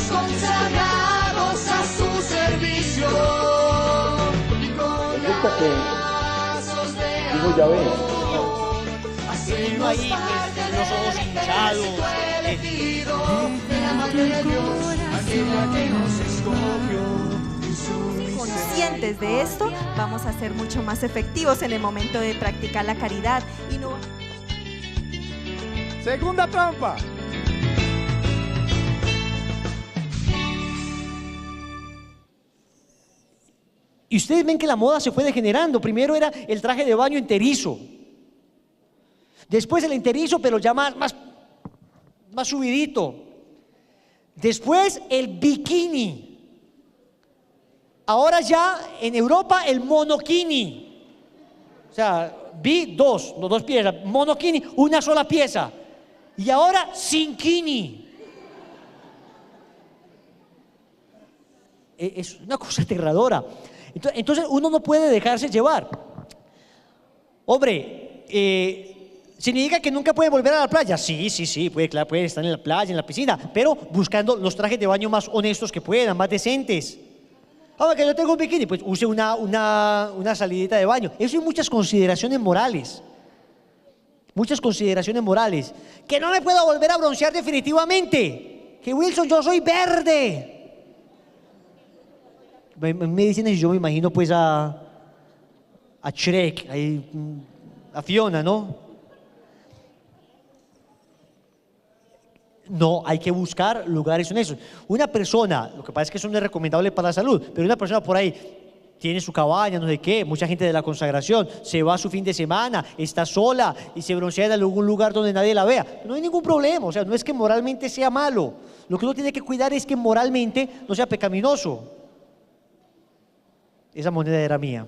consagrados a su servicio. Resulta que dijo Yahvé, Uno ahí, pues, los ojos hinchados. Conscientes de esto, vamos a ser mucho más efectivos en el momento de practicar la caridad y no. Segunda trampa. Y ustedes ven que la moda se fue degenerando. Primero era el traje de baño enterizo. Después el enterizo, pero ya más subidito. Después el bikini. Ahora ya en Europa el monokini. O sea, dos piezas. Monokini, una sola pieza. Y ahora sinkini. Es una cosa aterradora. Entonces uno no puede dejarse llevar. Hombre, ¿significa que nunca puede volver a la playa? Sí, puede estar en la playa, en la piscina, pero buscando los trajes de baño más honestos que puedan, más decentes. Ahora que yo tengo un bikini, pues use una salidita de baño. Eso hay muchas consideraciones morales. Muchas consideraciones morales. Que no me puedo volver a broncear definitivamente. Que Wilson, yo soy verde. Me dicen y yo me imagino pues a Shrek, a Fiona, ¿no? No, hay que buscar lugares honestos. Una persona, lo que pasa es que eso no es recomendable para la salud, pero una persona por ahí tiene su cabaña, no sé qué, mucha gente de la consagración, se va a su fin de semana, está sola y se broncea en algún lugar donde nadie la vea. No hay ningún problema, o sea, no es que moralmente sea malo. Lo que uno tiene que cuidar es que moralmente no sea pecaminoso. Esa moneda era mía.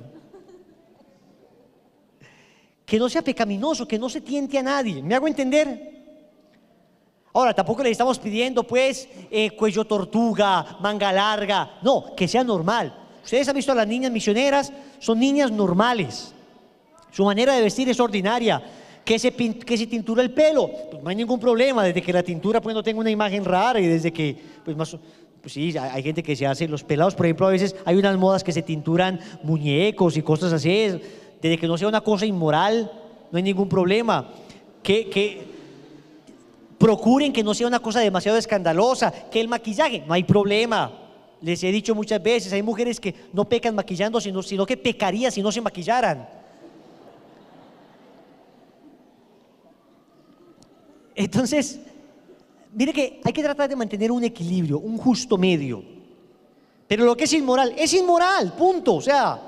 Que no sea pecaminoso, que no se tiente a nadie. ¿Me hago entender? Ahora, tampoco le estamos pidiendo, pues, cuello tortuga, manga larga. No, que sea normal. Ustedes han visto a las niñas misioneras, son niñas normales. Su manera de vestir es ordinaria. Que se tintura el pelo, pues no hay ningún problema, desde que la tintura pues no tenga una imagen rara y desde que, pues sí, hay gente que se hace, los pelados, por ejemplo, a veces hay unas modas que se tinturan muñecos y cosas así, desde que no sea una cosa inmoral, no hay ningún problema. Que procuren que no sea una cosa demasiado escandalosa, que el maquillaje, no hay problema. Les he dicho muchas veces, hay mujeres que no pecan maquillando, sino que pecarían si no se maquillaran. Entonces, mire que hay que tratar de mantener un equilibrio, un justo medio. Pero lo que es inmoral, punto. O sea,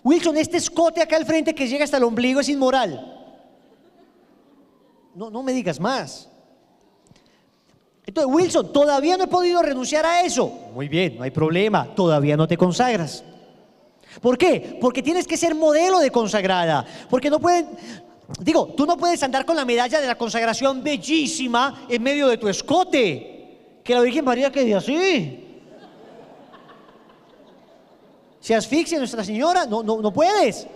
Wilson, este escote acá al frente que llega hasta el ombligo es inmoral. No me digas más. Entonces, Wilson, todavía no he podido renunciar a eso. Muy bien, no hay problema, todavía no te consagras. ¿Por qué? Porque tienes que ser modelo de consagrada. Porque no pueden... tú no puedes andar con la medalla de la consagración bellísima en medio de tu escote. Que la Virgen María quede así. Se asfixia Nuestra Señora, no puedes.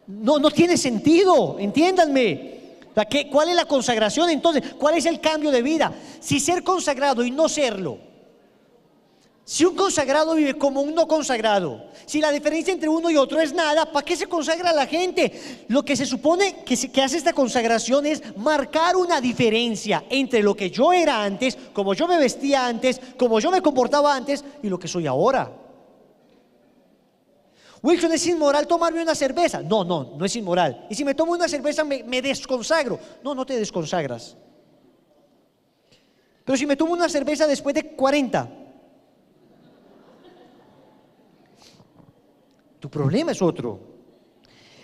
No tiene sentido, entiéndanme. ¿Cuál es la consagración entonces? ¿Cuál es el cambio de vida? Si ser consagrado y no serlo. Si un consagrado vive como un no consagrado, si la diferencia entre uno y otro es nada, ¿para qué se consagra la gente? Lo que se supone que hace esta consagración es marcar una diferencia entre lo que yo era antes, como yo me vestía antes, como yo me comportaba antes y lo que soy ahora. Wilson, ¿es inmoral tomarme una cerveza? No es inmoral. Y si me tomo una cerveza me desconsagro. No te desconsagras. Pero si me tomo una cerveza después de 40, tu problema es otro.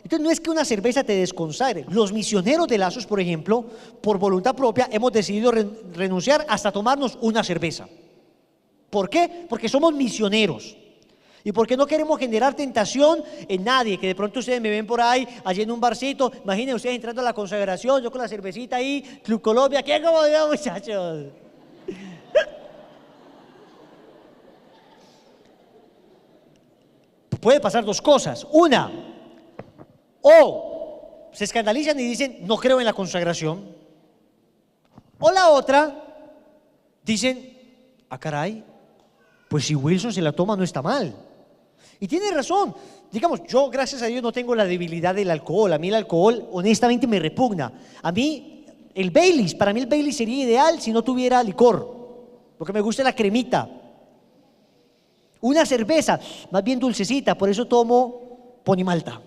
Entonces no es que una cerveza te desconsagre. Los misioneros de Lazos, por ejemplo, por voluntad propia hemos decidido renunciar hasta tomarnos una cerveza. ¿Por qué? Porque somos misioneros. Y porque no queremos generar tentación en nadie. Que de pronto ustedes me ven por ahí, allí en un barcito. Imaginen ustedes entrando a la consagración, yo con la cervecita ahí, Club Colombia. ¿Qué comodidad, muchachos? Puede pasar dos cosas. Una, o se escandalizan y dicen, no creo en la consagración. O la otra, dicen, ah, caray, pues si Wilson se la toma no está mal. Y tiene razón. Digamos, yo gracias a Dios no tengo la debilidad del alcohol. A mí el alcohol honestamente me repugna. A mí el Baileys, para mí el Baileys sería ideal si no tuviera licor, porque me gusta la cremita. Una cerveza, más bien dulcecita, por eso tomo Ponimalta.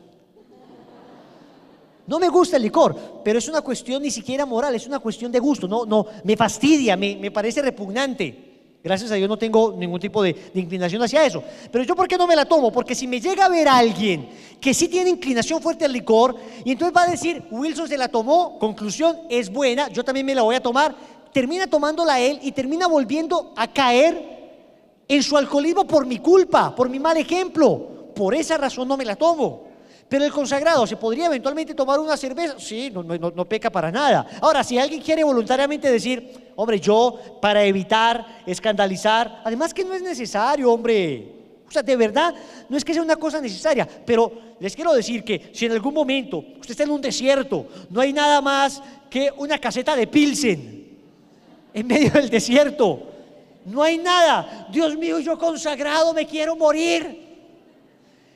No me gusta el licor, pero es una cuestión ni siquiera moral, es una cuestión de gusto. No, me fastidia, me parece repugnante. Gracias a Dios no tengo ningún tipo de inclinación hacia eso. Pero yo, ¿por qué no me la tomo? Porque si me llega a ver a alguien que sí tiene inclinación fuerte al licor, y entonces va a decir, Wilson se la tomó, conclusión, es buena, yo también me la voy a tomar, termina tomándola él y termina volviendo a caer en su alcoholismo por mi culpa, por mi mal ejemplo. Por esa razón no me la tomo. Pero el consagrado, ¿se podría eventualmente tomar una cerveza? Sí, no peca para nada. Ahora, si alguien quiere voluntariamente decir, hombre, yo para evitar escandalizar, además que no es necesario, hombre. O sea, de verdad, no es que sea una cosa necesaria, pero les quiero decir que si en algún momento usted está en un desierto, no hay nada más que una caseta de Pilsen en medio del desierto, no hay nada. Dios mío, yo consagrado me quiero morir.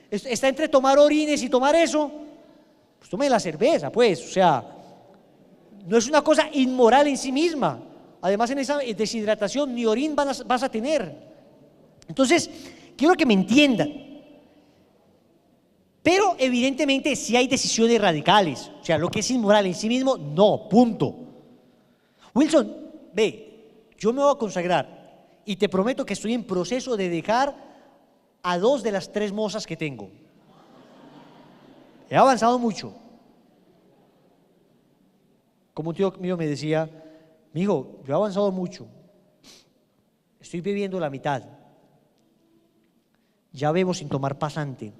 Está entre tomar orines y tomar eso, pues tome la cerveza, pues, o sea, no es una cosa inmoral en sí misma. Además, en esa deshidratación ni orín vas a tener. Entonces, quiero que me entiendan. Pero evidentemente sí hay decisiones radicales. O sea, lo que es inmoral en sí mismo, no, punto. Wilson, ve, yo me voy a consagrar y te prometo que estoy en proceso de dejar a 2 de las 3 mozas que tengo. He avanzado mucho. Como un tío mío me decía, mijo, yo he avanzado mucho, estoy bebiendo la mitad, ya bebo sin tomar pasante.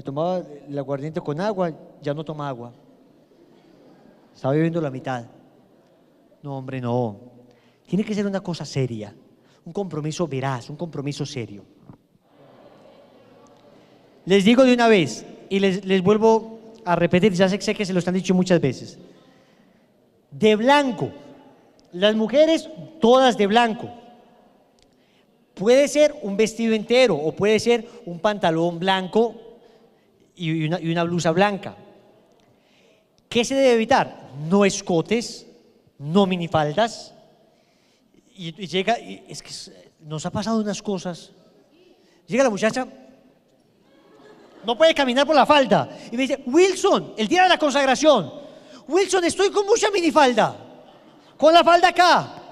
Tomaba el aguardiente con agua, ya no toma agua, está bebiendo la mitad. No, hombre, no. Tiene que ser una cosa seria, un compromiso veraz, un compromiso serio. Les digo de una vez y les vuelvo a repetir, ya sé que se los han dicho muchas veces. De blanco, las mujeres todas de blanco. Puede ser un vestido entero o puede ser un pantalón blanco y una blusa blanca. ¿Qué se debe evitar? No escotes, no minifaldas. Y llega, y es que nos ha pasado unas cosas. Llega la muchacha, no puede caminar por la falda, y me dice, Wilson, el día de la consagración, Wilson, estoy con mucha minifalda, con la falda acá.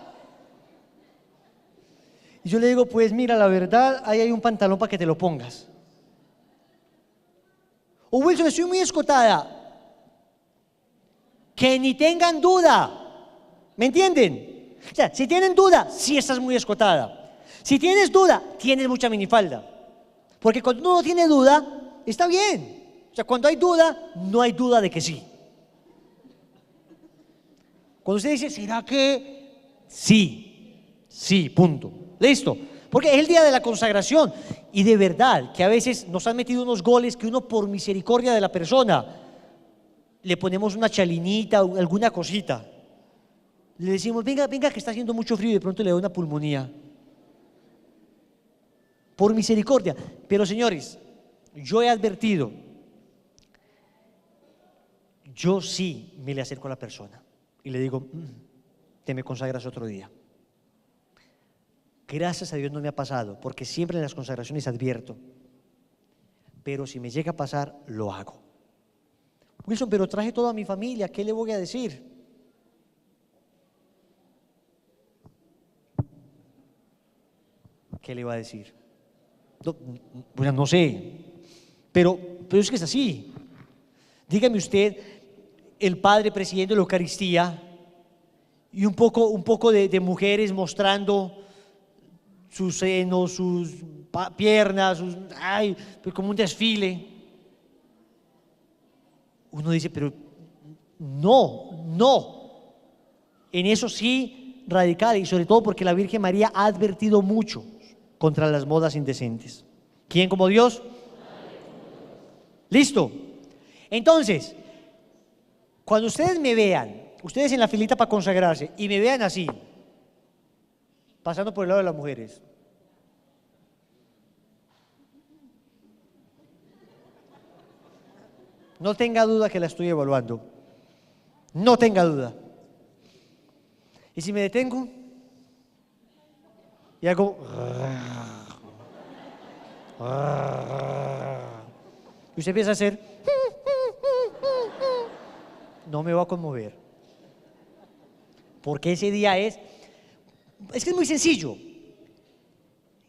Y yo le digo, pues mira, la verdad, ahí hay un pantalón para que te lo pongas. O Wilson, estoy muy escotada. Que ni tengan duda, ¿me entienden? O sea, si tienen duda, sí estás muy escotada. Si tienes duda, tienes mucha minifalda. Porque cuando uno tiene duda, está bien. O sea, cuando hay duda, no hay duda de que sí. Cuando usted dice, ¿será que? Sí, punto. Listo. Porque es el día de la consagración. Y de verdad, que a veces nos han metido unos goles que uno, por misericordia de la persona, le ponemos una chalinita o alguna cosita. Le decimos, venga, que está haciendo mucho frío, y de pronto le da una pulmonía. Por misericordia. Pero señores, yo he advertido, yo sí me le acerco a la persona y le digo, te me consagras otro día. Gracias a Dios no me ha pasado, porque siempre en las consagraciones advierto. Pero si me llega a pasar, lo hago. Wilson, pero traje toda mi familia, ¿qué le voy a decir? ¿Qué le va a decir? Bueno, no sé, pero es que es así. Dígame usted, el padre presidiendo la Eucaristía y un poco de mujeres mostrando sus senos, sus piernas, pues como un desfile. Uno dice, pero no. En eso sí, radical, y sobre todo porque la Virgen María ha advertido mucho contra las modas indecentes. ¿Quién como Dios? ¿Listo? Entonces, cuando ustedes me vean ustedes en la filita para consagrarse y me vean así, pasando por el lado de las mujeres. No tenga duda que la estoy evaluando. No tenga duda. Y si me detengo y hago... y usted empieza a hacer... no me va a conmover. Porque ese día es que es muy sencillo.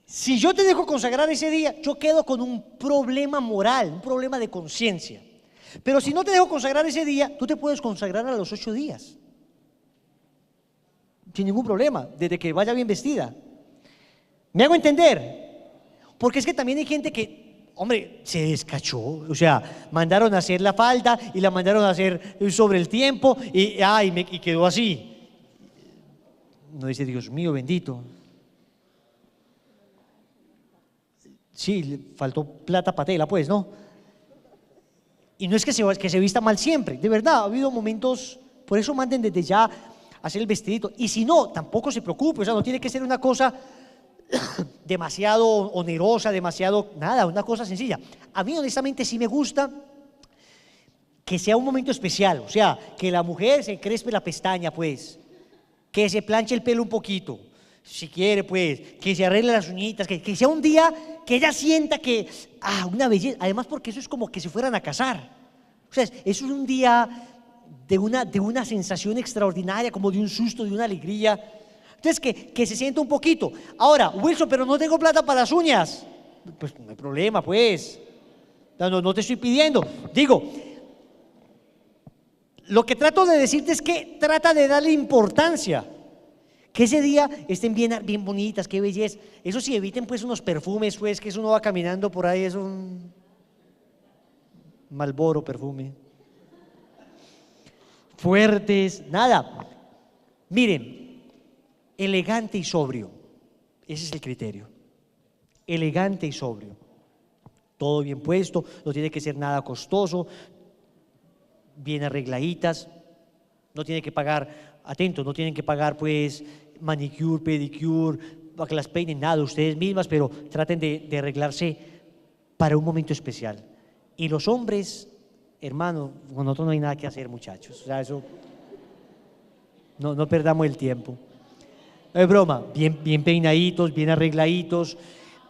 Si yo te dejo consagrar ese día, yo quedo con un problema moral, un problema de conciencia. Pero si no te dejo consagrar ese día, tú te puedes consagrar a los 8 días. Sin ningún problema, desde que vaya bien vestida. ¿Me hago entender? Porque es que también hay gente que, hombre, se descachó. O sea, mandaron a hacer la falda y la mandaron a hacer sobre el tiempo y quedó así. No dice, Dios mío, bendito. Sí, le faltó plata para tela, pues, ¿no? Y no es que se vista mal siempre, de verdad, ha habido momentos, por eso manden desde ya a hacer el vestidito. Y si no, tampoco se preocupe, o sea, no tiene que ser una cosa demasiado onerosa, nada, una cosa sencilla. A mí honestamente sí me gusta que sea un momento especial, o sea, que la mujer se encrespe la pestaña, pues, que se planche el pelo un poquito, si quiere, pues, que se arregle las uñitas, que sea un día que ella sienta que, una belleza, además porque eso es como que se fueran a casar, o sea, eso es un día de una sensación extraordinaria, como de un susto, de una alegría. Entonces que se sienta un poquito. Ahora, Wilson, pero no tengo plata para las uñas. Pues no hay problema, pues, no te estoy pidiendo, digo, lo que trato de decirte es que trata de darle importancia. Que ese día estén bien bonitas, qué belleza. Eso sí, eviten pues unos perfumes, pues, que eso uno va caminando por ahí, es un Marlboro perfume. Fuertes, nada. Miren, elegante y sobrio. Ese es el criterio. Elegante y sobrio. Todo bien puesto, no tiene que ser nada costoso, bien arregladitas, no tiene que pagar, atentos, no tienen que pagar pues manicure, pedicure, para que las peinen, nada, ustedes mismas, pero traten de arreglarse para un momento especial. Y los hombres, hermano, con nosotros no hay nada que hacer, muchachos, o sea, eso, no perdamos el tiempo. No es broma, bien peinaditos, bien arregladitos,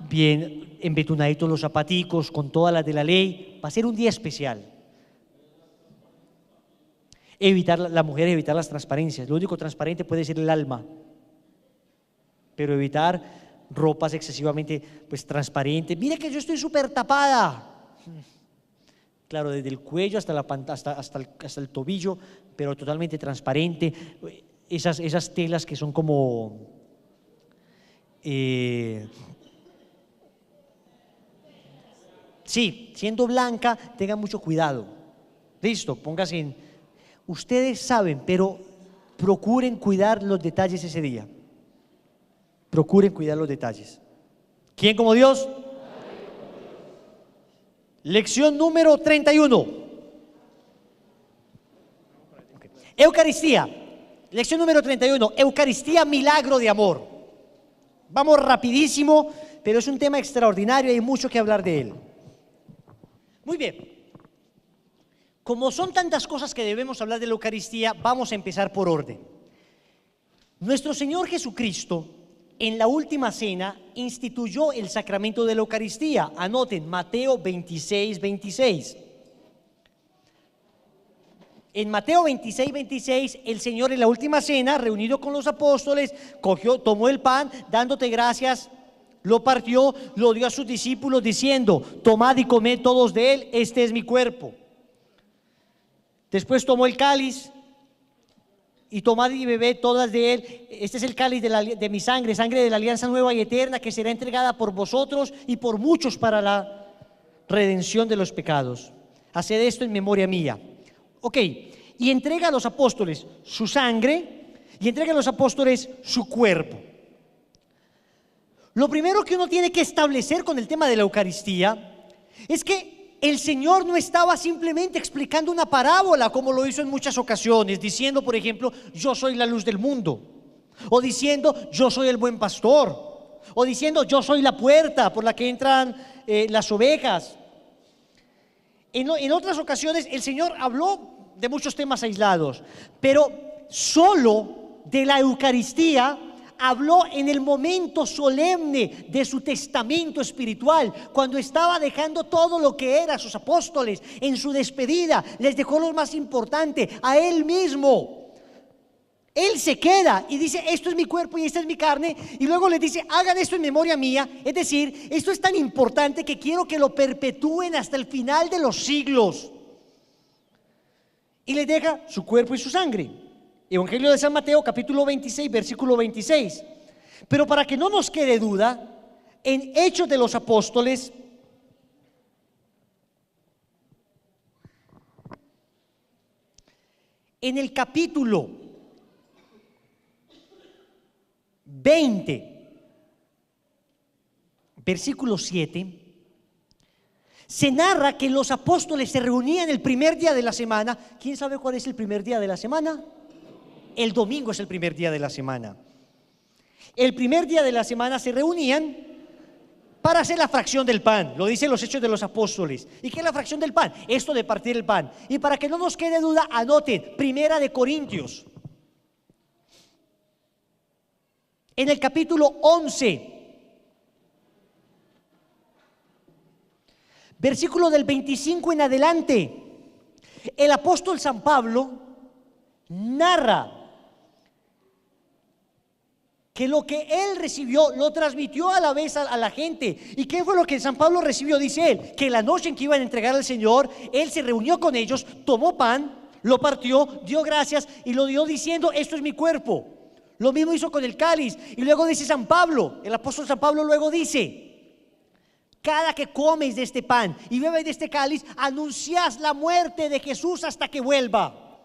bien embetunaditos los zapaticos, con todas las de la ley, va a ser un día especial. La mujer evitar las transparencias, lo único transparente puede ser el alma, pero evitar ropas excesivamente pues transparentes. Mire que yo estoy súper tapada, claro, desde el cuello hasta el tobillo, pero totalmente transparente. Esas telas que son como sí, siendo blanca, tengan mucho cuidado. Listo, póngase en. Ustedes saben, pero procuren cuidar los detalles ese día. Procuren cuidar los detalles. ¿Quién como Dios? Lección número 31. Eucaristía. Lección número 31. Eucaristía, milagro de amor. Vamos rapidísimo, pero es un tema extraordinario y hay mucho que hablar de él. Muy bien. Como son tantas cosas que debemos hablar de la Eucaristía, vamos a empezar por orden. Nuestro Señor Jesucristo, en la última cena, instituyó el sacramento de la Eucaristía. Anoten, Mateo 26, 26. En Mateo 26, 26, el Señor en la última cena, reunido con los apóstoles, tomó el pan, dándote gracias, lo partió, lo dio a sus discípulos, diciendo: tomad y comed todos de él, este es mi cuerpo. Después tomó el cáliz y tomad y bebed todas de él. Este es el cáliz de mi sangre, sangre de la alianza nueva y eterna, que será entregada por vosotros y por muchos para la redención de los pecados. Haced esto en memoria mía. Ok, y entrega a los apóstoles su sangre y entrega a los apóstoles su cuerpo. Lo primero que uno tiene que establecer con el tema de la Eucaristía es que el Señor no estaba simplemente explicando una parábola como lo hizo en muchas ocasiones, diciendo, por ejemplo, yo soy la luz del mundo, o diciendo, yo soy el buen pastor, o diciendo, yo soy la puerta por la que entran las ovejas. En otras ocasiones el Señor habló de muchos temas aislados, pero solo de la Eucaristía habló en el momento solemne de su testamento espiritual, cuando estaba dejando todo lo que era a sus apóstoles. En su despedida les dejó lo más importante, a Él mismo. Él se queda y dice, esto es mi cuerpo y esta es mi carne, y luego les dice, hagan esto en memoria mía. Es decir, esto es tan importante que quiero que lo perpetúen hasta el final de los siglos. Y les deja su cuerpo y su sangre. Evangelio de San Mateo, capítulo 26, versículo 26. Pero para que no nos quede duda, en Hechos de los Apóstoles, en el capítulo 20, versículo 7, se narra que los apóstoles se reunían el primer día de la semana. ¿Quién sabe cuál es el primer día de la semana? El domingo es el primer día de la semana. El primer día de la semana se reunían para hacer la fracción del pan. Lo dicen los Hechos de los Apóstoles. ¿Y qué es la fracción del pan? Esto de partir el pan. Y para que no nos quede duda, anoten, Primera de Corintios, en el capítulo 11, versículo del 25 en adelante, el apóstol San Pablo narra que lo que él recibió lo transmitió a la vez a la gente. ¿Y qué fue lo que San Pablo recibió? Dice él, que la noche en que iban a entregar al Señor, él se reunió con ellos, tomó pan, lo partió, dio gracias y lo dio diciendo, esto es mi cuerpo. Lo mismo hizo con el cáliz. Y luego dice San Pablo, el apóstol San Pablo luego dice, cada que comes de este pan y bebes de este cáliz, anuncias la muerte de Jesús hasta que vuelva.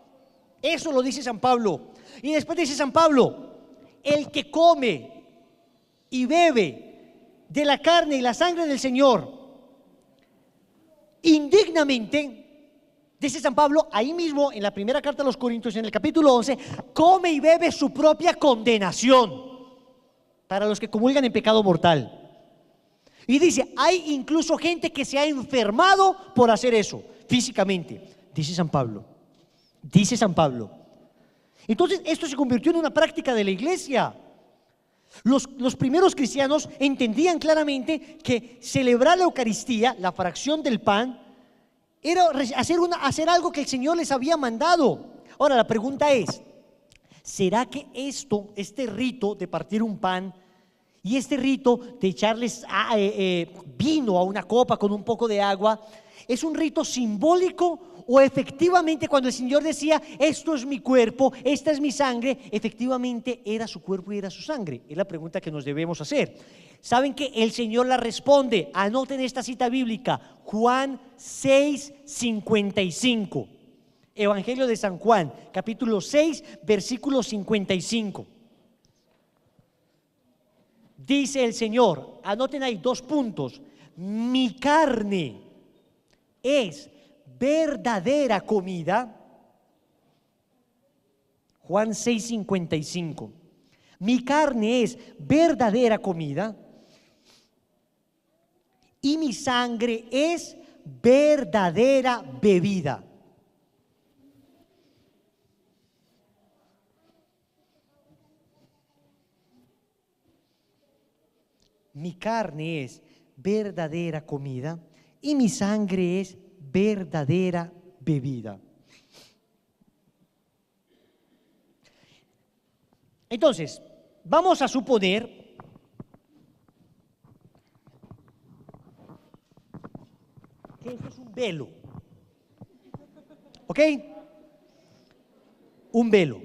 Eso lo dice San Pablo. Y después dice San Pablo, el que come y bebe de la carne y la sangre del Señor indignamente, dice San Pablo ahí mismo en la primera carta a los Corintios, en el capítulo 11, come y bebe su propia condenación para los que comulgan en pecado mortal. Y dice, hay incluso gente que se ha enfermado por hacer eso físicamente, dice San Pablo. Dice San Pablo. Entonces esto se convirtió en una práctica de la iglesia. Los primeros cristianos entendían claramente que celebrar la Eucaristía, la fracción del pan, era hacer algo que el Señor les había mandado. Ahora la pregunta es, ¿será que este rito de partir un pan y este rito de echarles vino a una copa con un poco de agua, es un rito simbólico o efectivamente cuando el Señor decía, esto es mi cuerpo, esta es mi sangre, efectivamente era su cuerpo y era su sangre? Es la pregunta que nos debemos hacer. ¿Saben que el Señor la responde? Anoten esta cita bíblica, Juan 6:55. Evangelio de San Juan, capítulo 6, versículo 55. Dice el Señor, anoten ahí 2 puntos, mi carne es verdadera comida. Juan 6:55. Mi carne es verdadera comida y mi sangre es verdadera bebida. Mi carne es verdadera comida y mi sangre es verdadera bebida. Entonces, vamos a suponer que esto es un velo. ¿Ok? Un velo.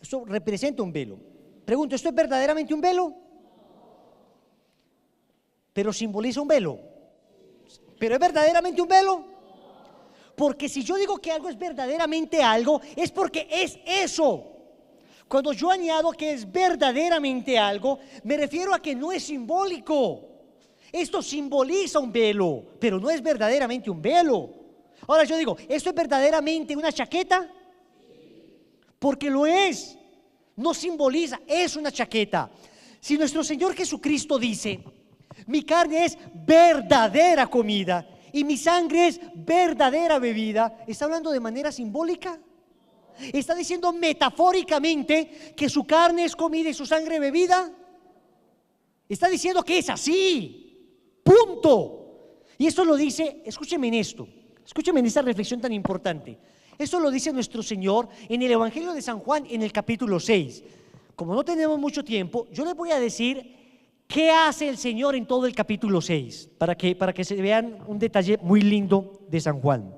Esto representa un velo. Pregunto, ¿esto es verdaderamente un velo? Pero simboliza un velo. ¿Pero es verdaderamente un velo? Porque si yo digo que algo es verdaderamente algo, es porque es eso. Cuando yo añado que es verdaderamente algo, me refiero a que no es simbólico. Esto simboliza un velo, pero no es verdaderamente un velo. Ahora yo digo, ¿esto es verdaderamente una chaqueta? Porque lo es. No simboliza, es una chaqueta. Si nuestro Señor Jesucristo dice, mi carne es verdadera comida y mi sangre es verdadera bebida, ¿está hablando de manera simbólica? ¿Está diciendo metafóricamente que su carne es comida y su sangre bebida? Está diciendo que es así, punto. Y esto lo dice, escúcheme en esto, escúcheme en esta reflexión tan importante. Esto lo dice nuestro Señor en el Evangelio de San Juan en el capítulo 6. Como no tenemos mucho tiempo, yo les voy a decir qué hace el Señor en todo el capítulo 6, para que se vean un detalle muy lindo de San Juan.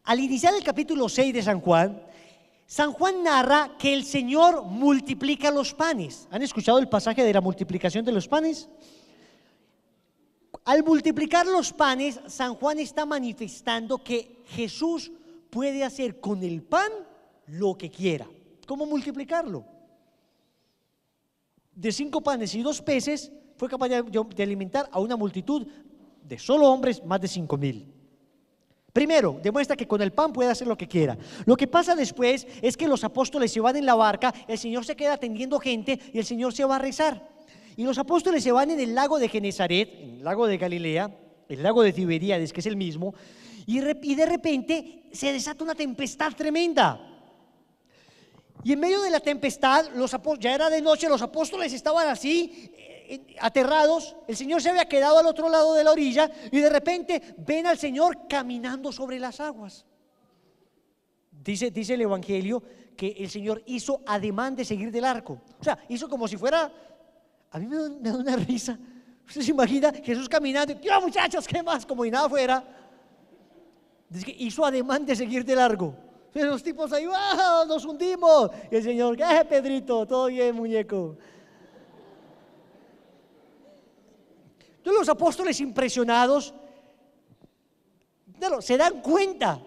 Al iniciar el capítulo 6 de San Juan narra que el Señor multiplica los panes. ¿Han escuchado el pasaje de la multiplicación de los panes? Al multiplicar los panes, San Juan está manifestando que Jesús puede hacer con el pan lo que quiera. ¿Cómo multiplicarlo? De 5 panes y 2 peces fue capaz de alimentar a una multitud de solo hombres, más de 5,000. Primero, demuestra que con el pan puede hacer lo que quiera. Lo que pasa después es que los apóstoles se van en la barca, el Señor se queda atendiendo gente y el Señor se va a rezar. Y los apóstoles se van en el lago de Genezaret, en el lago de Galilea, el lago de Tiberíades, que es el mismo, y de repente se desata una tempestad tremenda. Y en medio de la tempestad, ya era de noche, los apóstoles estaban así, aterrados. El Señor se había quedado al otro lado de la orilla y de repente ven al Señor caminando sobre las aguas. Dice el Evangelio que el Señor hizo ademán de seguir del arco. O sea, hizo como si fuera, a mí me da una risa. ¿Usted se imagina Jesús caminando? ¡Tío, muchachos, qué más! Como si nada fuera. Dice que hizo ademán de seguir de largo. Los tipos ahí, ¡ah, nos hundimos! Y el Señor, ¿qué, Pedrito? ¿Todo bien, muñeco? Entonces los apóstoles impresionados, se dan cuenta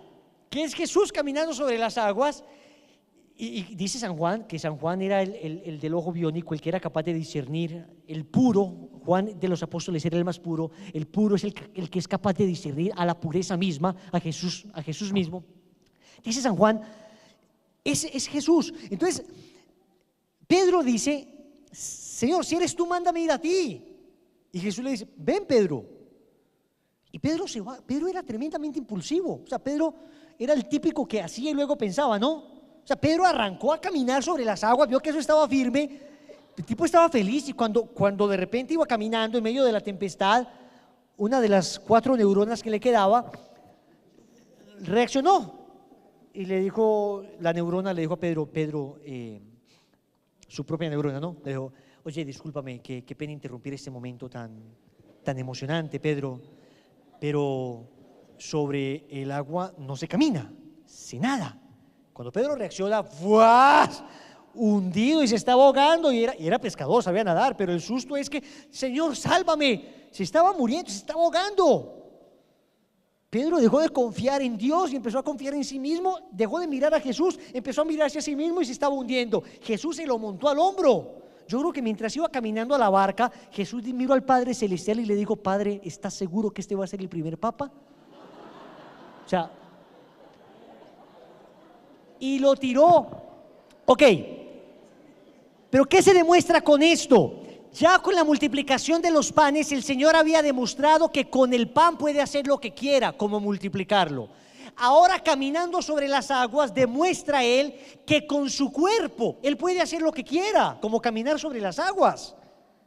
que es Jesús caminando sobre las aguas. Y dice San Juan que San Juan era el del ojo biónico, el que era capaz de discernir, el puro. Juan de los apóstoles era el más puro. El puro es el que es capaz de discernir a la pureza misma, a Jesús mismo. Dice San Juan, es Jesús. Entonces Pedro dice, Señor, si eres tú, mándame ir a ti. Y Jesús le dice, ven, Pedro. Y Pedro se va. Pedro era tremendamente impulsivo. O sea, Pedro era el típico que hacía y luego pensaba, ¿no? O sea, Pedro arrancó a caminar sobre las aguas, vio que eso estaba firme. El tipo estaba feliz y cuando de repente iba caminando en medio de la tempestad, una de las 4 neuronas que le quedaba reaccionó. Y le dijo, la neurona le dijo a Pedro, su propia neurona, ¿no? Le dijo, oye, discúlpame, qué pena interrumpir este momento tan emocionante, Pedro, pero sobre el agua no se camina, se nada. Cuando Pedro reacciona, ¡fuah!, hundido y se estaba ahogando, y era pescador, sabía nadar, pero el susto es que, Señor, sálvame, se estaba muriendo, se estaba ahogando. Pedro dejó de confiar en Dios y empezó a confiar en sí mismo, dejó de mirar a Jesús, empezó a mirarse a sí mismo y se estaba hundiendo. Jesús se lo montó al hombro. Yo creo que mientras iba caminando a la barca, Jesús miró al Padre Celestial y le dijo, Padre, ¿estás seguro que este va a ser el primer papa? O sea, y lo tiró. Ok, pero ¿qué se demuestra con esto? Ya con la multiplicación de los panes, el Señor había demostrado que con el pan puede hacer lo que quiera, como multiplicarlo. Ahora, caminando sobre las aguas, demuestra Él que con su cuerpo Él puede hacer lo que quiera, como caminar sobre las aguas.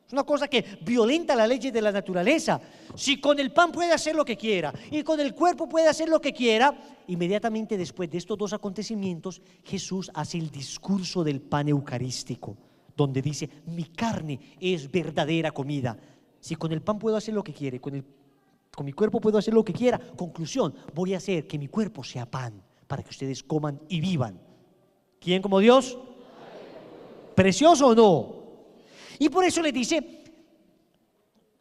Es una cosa que violenta la ley de la naturaleza. Si con el pan puede hacer lo que quiera y con el cuerpo puede hacer lo que quiera, inmediatamente después de estos 2 acontecimientos, Jesús hace el discurso del pan eucarístico, donde dice, mi carne es verdadera comida. Si con el pan puedo hacer lo que quiere, con mi cuerpo puedo hacer lo que quiera, conclusión, voy a hacer que mi cuerpo sea pan para que ustedes coman y vivan. ¿Quién como Dios? ¿Precioso o no? Y por eso le dice,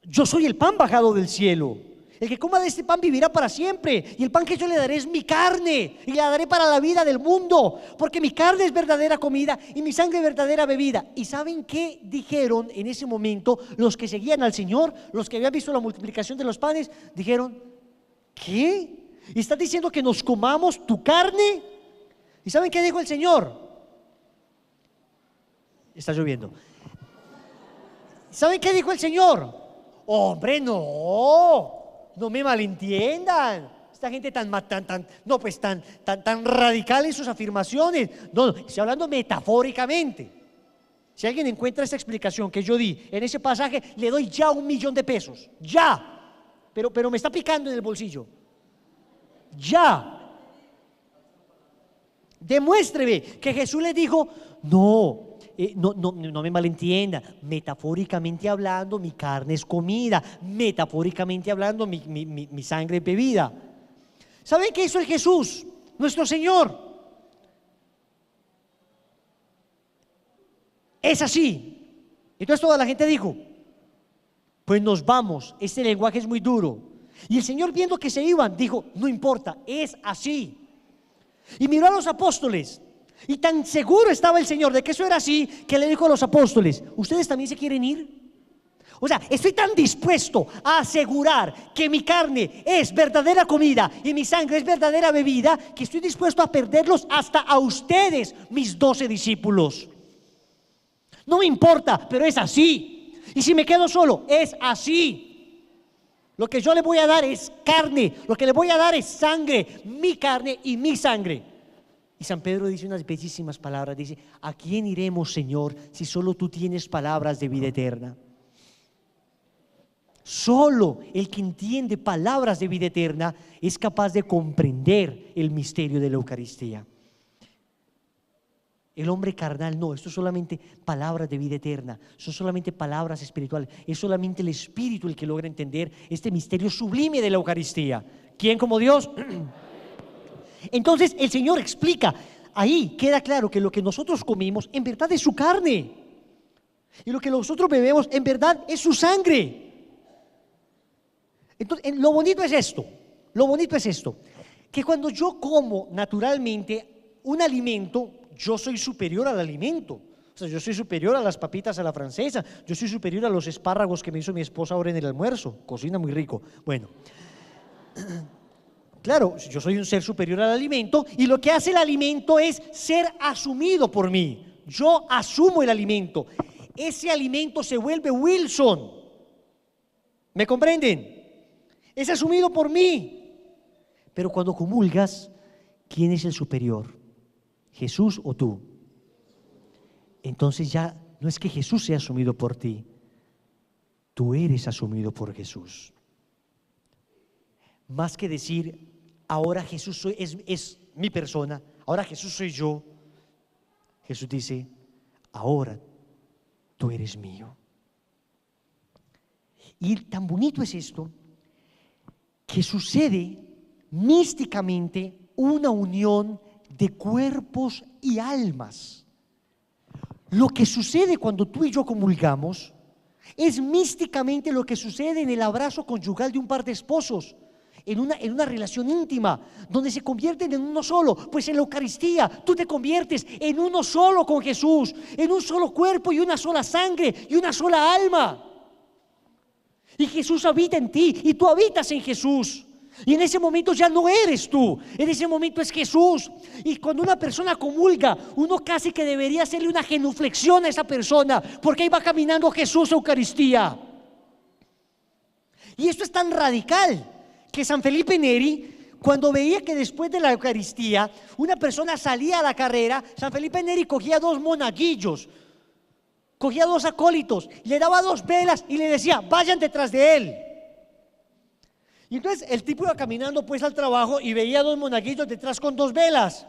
yo soy el pan bajado del cielo. El que coma de este pan vivirá para siempre, y el pan que yo le daré es mi carne, y la daré para la vida del mundo, porque mi carne es verdadera comida y mi sangre verdadera bebida. ¿Y saben qué dijeron en ese momento los que seguían al Señor, los que habían visto la multiplicación de los panes? Dijeron: ¿qué? ¿Estás diciendo que nos comamos tu carne? ¿Y saben qué dijo el Señor? Está lloviendo. ¿Saben qué dijo el Señor? Hombre, no me malentiendan. Esta gente tan radical en sus afirmaciones. No, estoy hablando metafóricamente. Si alguien encuentra esa explicación que yo di en ese pasaje, le doy ya $1.000.000. Ya. Pero me está picando en el bolsillo. Ya. Demuéstreme que Jesús le dijo: no me malentienda, metafóricamente hablando mi carne es comida, metafóricamente hablando mi sangre es bebida. ¿Saben qué hizo el Jesús, nuestro Señor? Es así. Entonces toda la gente dijo: pues nos vamos, este lenguaje es muy duro. Y el Señor, viendo que se iban, dijo: no importa, es así. Y miró a los apóstoles, y tan seguro estaba el Señor de que eso era así, que le dijo a los apóstoles: ¿ustedes también se quieren ir? O sea, estoy tan dispuesto a asegurar que mi carne es verdadera comida y mi sangre es verdadera bebida, que estoy dispuesto a perderlos hasta a ustedes, mis 12 discípulos. No me importa, pero es así. Y si me quedo solo, es así. Lo que yo le voy a dar es carne, lo que le voy a dar es sangre, mi carne y mi sangre. Y San Pedro dice unas bellísimas palabras, dice: ¿a quién iremos, Señor, si solo tú tienes palabras de vida eterna? Solo el que entiende palabras de vida eterna es capaz de comprender el misterio de la Eucaristía. El hombre carnal no, esto es solamente palabras de vida eterna, son solamente palabras espirituales, es solamente el Espíritu el que logra entender este misterio sublime de la Eucaristía. ¿Quién como Dios? Entonces el Señor explica, ahí queda claro que lo que nosotros comimos en verdad es su carne, y lo que nosotros bebemos en verdad es su sangre. Entonces lo bonito es esto, que cuando yo como naturalmente un alimento, yo soy superior al alimento. O sea, yo soy superior a las papitas a la francesa, yo soy superior a los espárragos que me hizo mi esposa ahora en el almuerzo. Cocina muy rico. Bueno, claro, yo soy un ser superior al alimento, y lo que hace el alimento es ser asumido por mí. Yo asumo el alimento. Ese alimento se vuelve Wilson. ¿Me comprenden? Es asumido por mí. Pero cuando comulgas, ¿quién es el superior? ¿Jesús o tú? Entonces ya no es que Jesús sea asumido por ti, tú eres asumido por Jesús. Más que decir: ahora Jesús es mi persona, ahora Jesús soy yo, Jesús dice: ahora tú eres mío. Y tan bonito es esto, que sucede místicamente una unión de cuerpos y almas. Lo que sucede cuando tú y yo comulgamos es místicamente lo que sucede en el abrazo conyugal de un par de esposos, en una relación íntima, donde se convierten en uno solo. Pues en la Eucaristía tú te conviertes en uno solo con Jesús, en un solo cuerpo y una sola sangre y una sola alma. Y Jesús habita en ti y tú habitas en Jesús. Y en ese momento ya no eres tú, en ese momento es Jesús. Y cuando una persona comulga, uno casi que debería hacerle una genuflexión a esa persona, porque ahí va caminando Jesús a Eucaristía. Y esto es tan radical que San Felipe Neri, cuando veía que después de la Eucaristía una persona salía a la carrera, San Felipe Neri cogía 2 monaguillos, cogía 2 acólitos, le daba 2 velas y le decía: vayan detrás de él. Y entonces el tipo iba caminando pues al trabajo y veía 2 monaguillos detrás con 2 velas.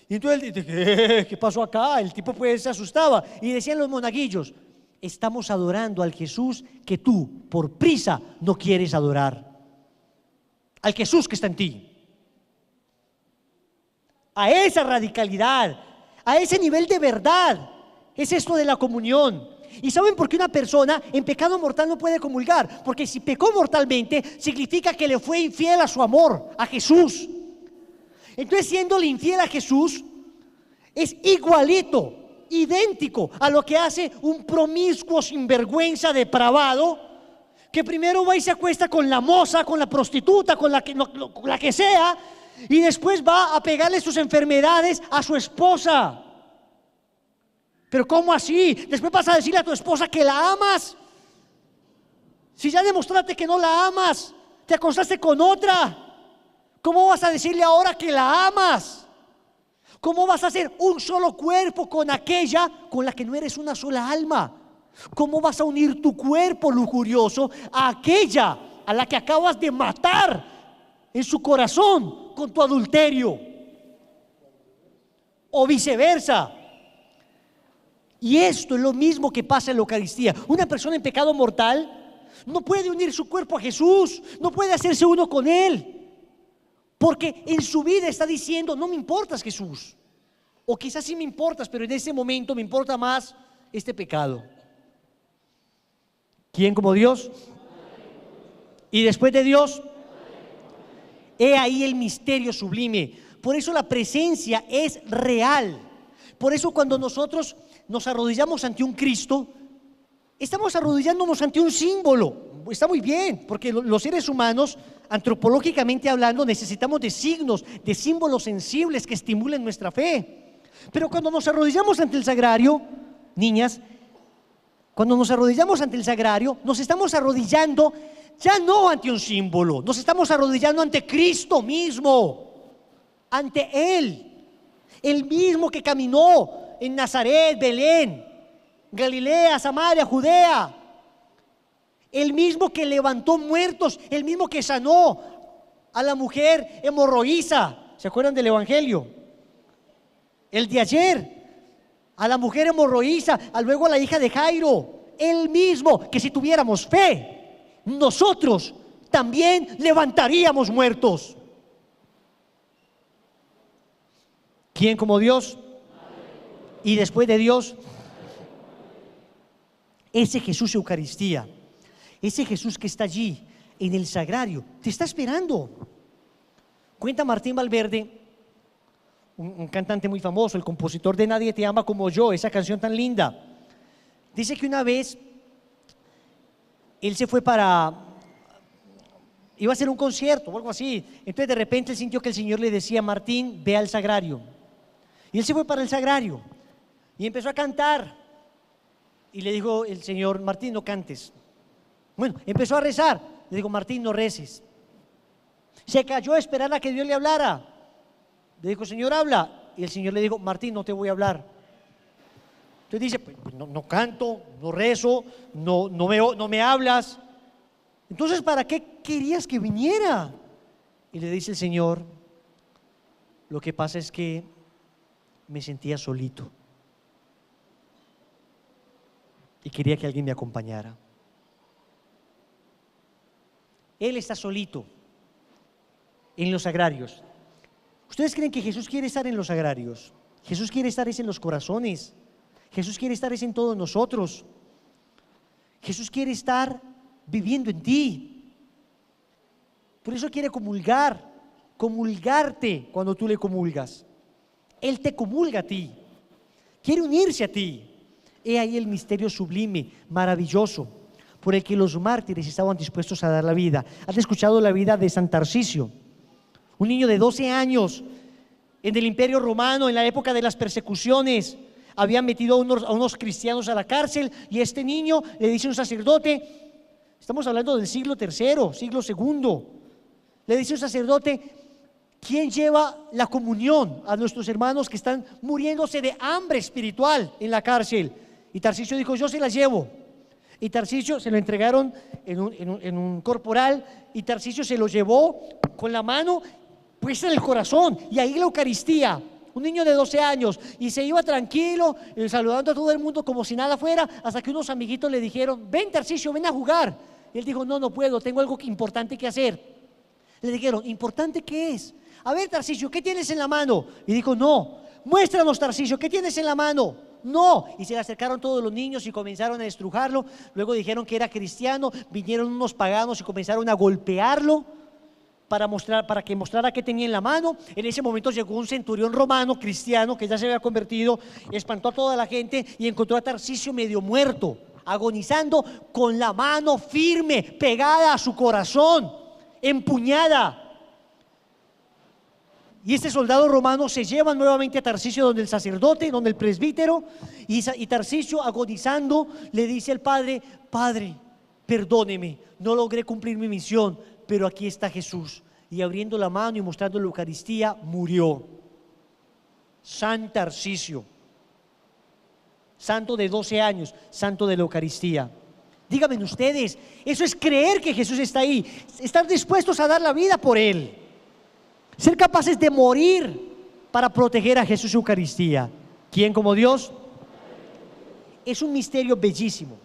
Y entonces él dice: ¿qué pasó acá? El tipo pues se asustaba. Y decían los monaguillos: estamos adorando al Jesús que tú por prisa no quieres adorar, al Jesús que está en ti. A esa radicalidad, a ese nivel de verdad, es esto de la comunión. ¿Y saben por qué una persona en pecado mortal no puede comulgar? Porque si pecó mortalmente, significa que le fue infiel a su amor, a Jesús. Entonces, siéndole infiel a Jesús, es igualito, idéntico a lo que hace un promiscuo sinvergüenza depravado, que primero va y se acuesta con la moza, con la prostituta, con la que sea, y después va a pegarle sus enfermedades a su esposa. Pero ¿cómo así? Después vas a decirle a tu esposa que la amas. Si ya demostraste que no la amas, te acostaste con otra, ¿cómo vas a decirle ahora que la amas? ¿Cómo vas a hacer un solo cuerpo con aquella con la que no eres una sola alma? ¿Cómo vas a unir tu cuerpo lujurioso a aquella a la que acabas de matar en su corazón con tu adulterio? O viceversa. Y esto es lo mismo que pasa en la Eucaristía. Una persona en pecado mortal no puede unir su cuerpo a Jesús, no puede hacerse uno con Él, porque en su vida está diciendo: no me importas, Jesús. O quizás sí me importas, pero en ese momento me importa más este pecado. ¿Quién como Dios? Y después de Dios, he ahí el misterio sublime. Por eso la presencia es real. Por eso cuando nosotros nos arrodillamos ante un Cristo, estamos arrodillándonos ante un símbolo. Está muy bien, porque los seres humanos, antropológicamente hablando, necesitamos de signos, de símbolos sensibles que estimulen nuestra fe. Pero cuando nos arrodillamos ante el sagrario, niñas, cuando nos arrodillamos ante el sagrario, nos estamos arrodillando ya no ante un símbolo, nos estamos arrodillando ante Cristo mismo, ante Él, el mismo que caminó en Nazaret, Belén, Galilea, Samaria, Judea, el mismo que levantó muertos, el mismo que sanó a la mujer hemorroísa. ¿Se acuerdan del Evangelio? El de ayer, a la mujer hemorroísa, luego a la hija de Jairo, el mismo que si tuviéramos fe, nosotros también levantaríamos muertos. ¿Quién como Dios? Y después de Dios, ese Jesús Eucaristía, ese Jesús que está allí en el sagrario, te está esperando. Cuenta Martín Valverde, un cantante muy famoso, el compositor de Nadie te ama como yo, esa canción tan linda. Dice que una vez él se fue iba a hacer un concierto o algo así. Entonces de repente él sintió que el Señor le decía: Martín, ve al sagrario. Y él se fue para el sagrario y empezó a cantar. Y le dijo el Señor: Martín, no cantes. Bueno, empezó a rezar. Le dijo: Martín, no reces. Se cayó a esperar a que Dios le hablara. Le dijo: Señor, habla. Y el Señor le dijo: Martín, no te voy a hablar. Entonces dice: pues no canto, no rezo, no me hablas. Entonces, ¿para qué querías que viniera? Y le dice el Señor: lo que pasa es que me sentía solito y quería que alguien me acompañara. Él está solito en los sagrarios. ¿Ustedes creen que Jesús quiere estar en los sagrarios? Jesús quiere estar en los corazones. Jesús quiere estar en todos nosotros. Jesús quiere estar viviendo en ti. Por eso quiere comulgarte cuando tú le comulgas. Él te comulga a ti, quiere unirse a ti. He ahí el misterio sublime, maravilloso, por el que los mártires estaban dispuestos a dar la vida. ¿Has escuchado la vida de San Tarcisio? Un niño de 12 años en el Imperio Romano, en la época de las persecuciones, habían metido a unos cristianos a la cárcel, y este niño le dice a un sacerdote, estamos hablando del siglo III, siglo II, le dice a un sacerdote: ¿quién lleva la comunión a nuestros hermanos que están muriéndose de hambre espiritual en la cárcel? Y Tarcisio dijo: yo se la llevo. Y Tarcisio se lo entregaron en un corporal, y Tarcisio se lo llevó con la mano puesta en el corazón, y ahí la Eucaristía. Un niño de 12 años, y se iba tranquilo, saludando a todo el mundo como si nada fuera, hasta que unos amiguitos le dijeron: ven, Tarcisio, ven a jugar. Y él dijo: no puedo, tengo algo importante que hacer. Le dijeron: ¿importante qué es? A ver, Tarcisio, ¿qué tienes en la mano? Y dijo: no, muéstranos, Tarcisio, ¿qué tienes en la mano? No, y se le acercaron todos los niños y comenzaron a estrujarlo. Luego dijeron que era cristiano, vinieron unos paganos y comenzaron a golpearlo para que mostrara qué tenía en la mano. En ese momento llegó un centurión romano cristiano que ya se había convertido, espantó a toda la gente y encontró a Tarcisio medio muerto, agonizando, con la mano firme, pegada a su corazón, empuñada. Y este soldado romano se lleva nuevamente a Tarcisio donde el sacerdote, donde el presbítero, y Tarcisio, agonizando, le dice al padre: Padre, perdóneme, no logré cumplir mi misión, pero aquí está Jesús. Y abriendo la mano y mostrando la Eucaristía, murió. San Tarcisio, santo de 12 años, santo de la Eucaristía. Díganme ustedes, eso es creer que Jesús está ahí, estar dispuestos a dar la vida por Él, ser capaces de morir para proteger a Jesús Eucaristía. ¿Quién como Dios? Es un misterio bellísimo.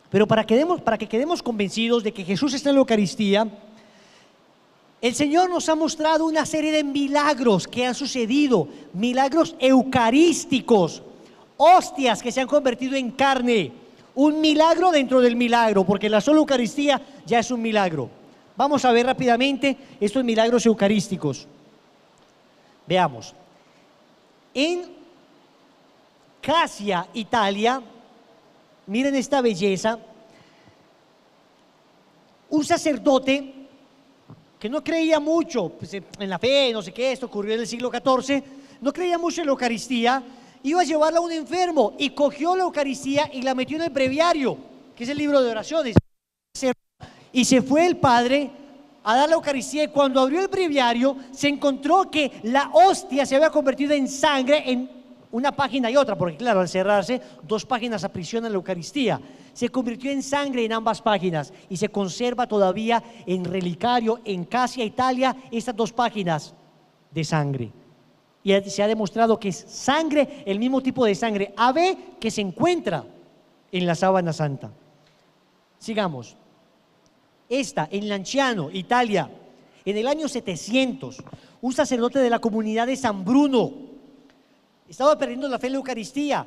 Pero para que quedemos convencidos de que Jesús está en la Eucaristía, el Señor nos ha mostrado una serie de milagros que han sucedido, milagros eucarísticos, hostias que se han convertido en carne, un milagro dentro del milagro, porque la sola Eucaristía ya es un milagro. Vamos a ver rápidamente estos milagros eucarísticos. Veamos. En Casia, Italia, miren esta belleza. Un sacerdote que no creía mucho pues, en la fe, no sé qué, esto ocurrió en el siglo XIV, no creía mucho en la Eucaristía, iba a llevarla a un enfermo y cogió la Eucaristía y la metió en el breviario, que es el libro de oraciones. Y se fue el padre a dar la Eucaristía, y cuando abrió el breviario se encontró que la hostia se había convertido en sangre en una página y otra, porque claro, al cerrarse, 2 páginas aprisionan la Eucaristía. Se convirtió en sangre en ambas páginas y se conserva todavía en relicario en Casia, Italia, estas 2 páginas de sangre. Y se ha demostrado que es sangre, el mismo tipo de sangre ave que se encuentra en la sábana santa. Sigamos. Esta, en Lanciano, Italia, en el año 700, un sacerdote de la comunidad de San Bruno estaba perdiendo la fe en la Eucaristía.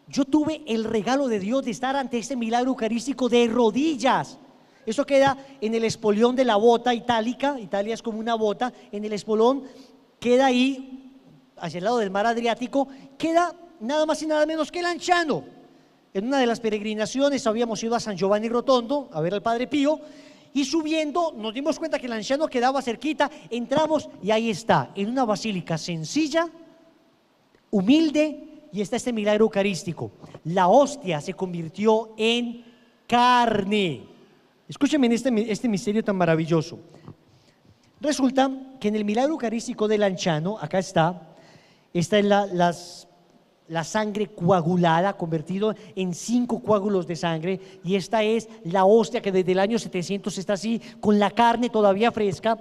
Yo tuve el regalo de Dios de estar ante este milagro eucarístico de rodillas. Eso queda en el espolión de la bota itálica. Italia es como una bota. En el espolón queda ahí, hacia el lado del mar Adriático, queda nada más y nada menos que Lanciano. En una de las peregrinaciones habíamos ido a San Giovanni Rotondo a ver al Padre Pío, y subiendo nos dimos cuenta que Lanciano quedaba cerquita. Entramos y ahí está, en una basílica sencilla, humilde, y está este milagro eucarístico. La hostia se convirtió en carne. Escúchenme en este misterio tan maravilloso. Resulta que en el milagro eucarístico de Lanciano, acá está en la sangre coagulada, convertido en 5 coágulos de sangre, y esta es la hostia que desde el año 700 está así, con la carne todavía fresca.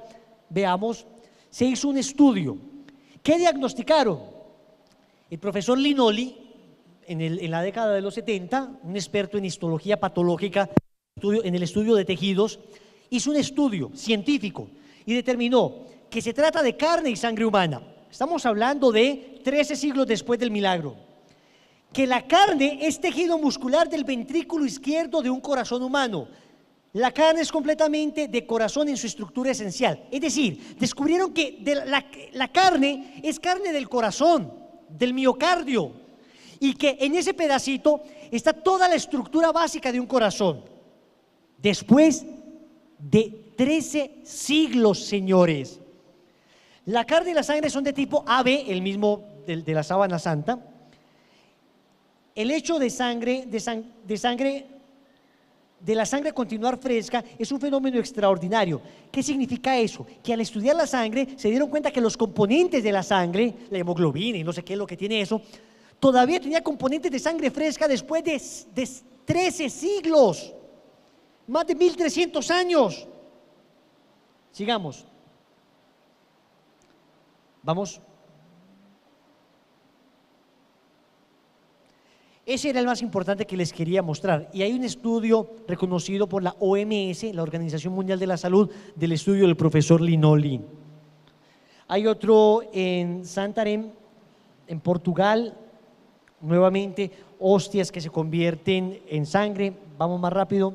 Veamos, se hizo un estudio. ¿Qué diagnosticaron? El profesor Linoli, en la década de los 70, un experto en histología patológica, en el estudio de tejidos, hizo un estudio científico y determinó que se trata de carne y sangre humana. Estamos hablando de 13 siglos después del milagro. Que la carne es tejido muscular del ventrículo izquierdo de un corazón humano. La carne es completamente de corazón en su estructura esencial. Es decir, descubrieron que la carne es carne del corazón, del miocardio, y que en ese pedacito está toda la estructura básica de un corazón. Después de 13 siglos, señores. La carne y la sangre son de tipo AB, el mismo de la sábana santa. El hecho de la sangre continuar fresca es un fenómeno extraordinario. ¿Qué significa eso? Que al estudiar la sangre se dieron cuenta que los componentes de la sangre, la hemoglobina y no sé qué es lo que tiene eso, todavía tenía componentes de sangre fresca después de 13 siglos, más de 1300 años. Sigamos. Vamos. Ese era el más importante que les quería mostrar. Y hay un estudio reconocido por la OMS, la Organización Mundial de la Salud, del estudio del profesor Linoli. Hay otro en Santarém, En Portugal, nuevamente, hostias que se convierten en sangre. Vamos más rápido.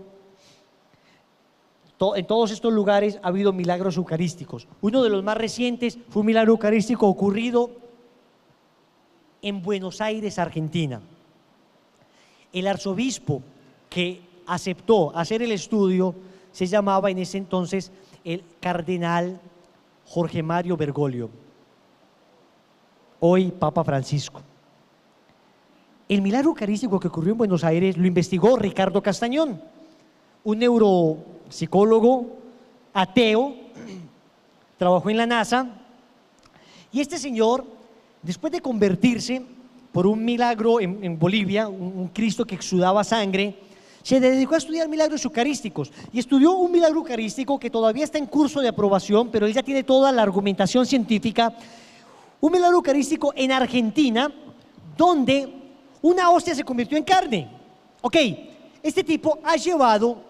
En todos estos lugares ha habido milagros eucarísticos. Uno de los más recientes fue un milagro eucarístico ocurrido en Buenos Aires, Argentina. El arzobispo que aceptó hacer el estudio se llamaba en ese entonces el cardenal Jorge Mario Bergoglio, hoy Papa Francisco. El milagro eucarístico que ocurrió en Buenos Aires lo investigó Ricardo Castañón, un neuropsicólogo ateo, trabajó en la NASA, y este señor, después de convertirse por un milagro en Bolivia, un Cristo que exudaba sangre, se dedicó a estudiar milagros eucarísticos y estudió un milagro eucarístico que todavía está en curso de aprobación, pero él ya tiene toda la argumentación científica. Un milagro eucarístico en Argentina donde una hostia se convirtió en carne. Ok, este tipo ha llevado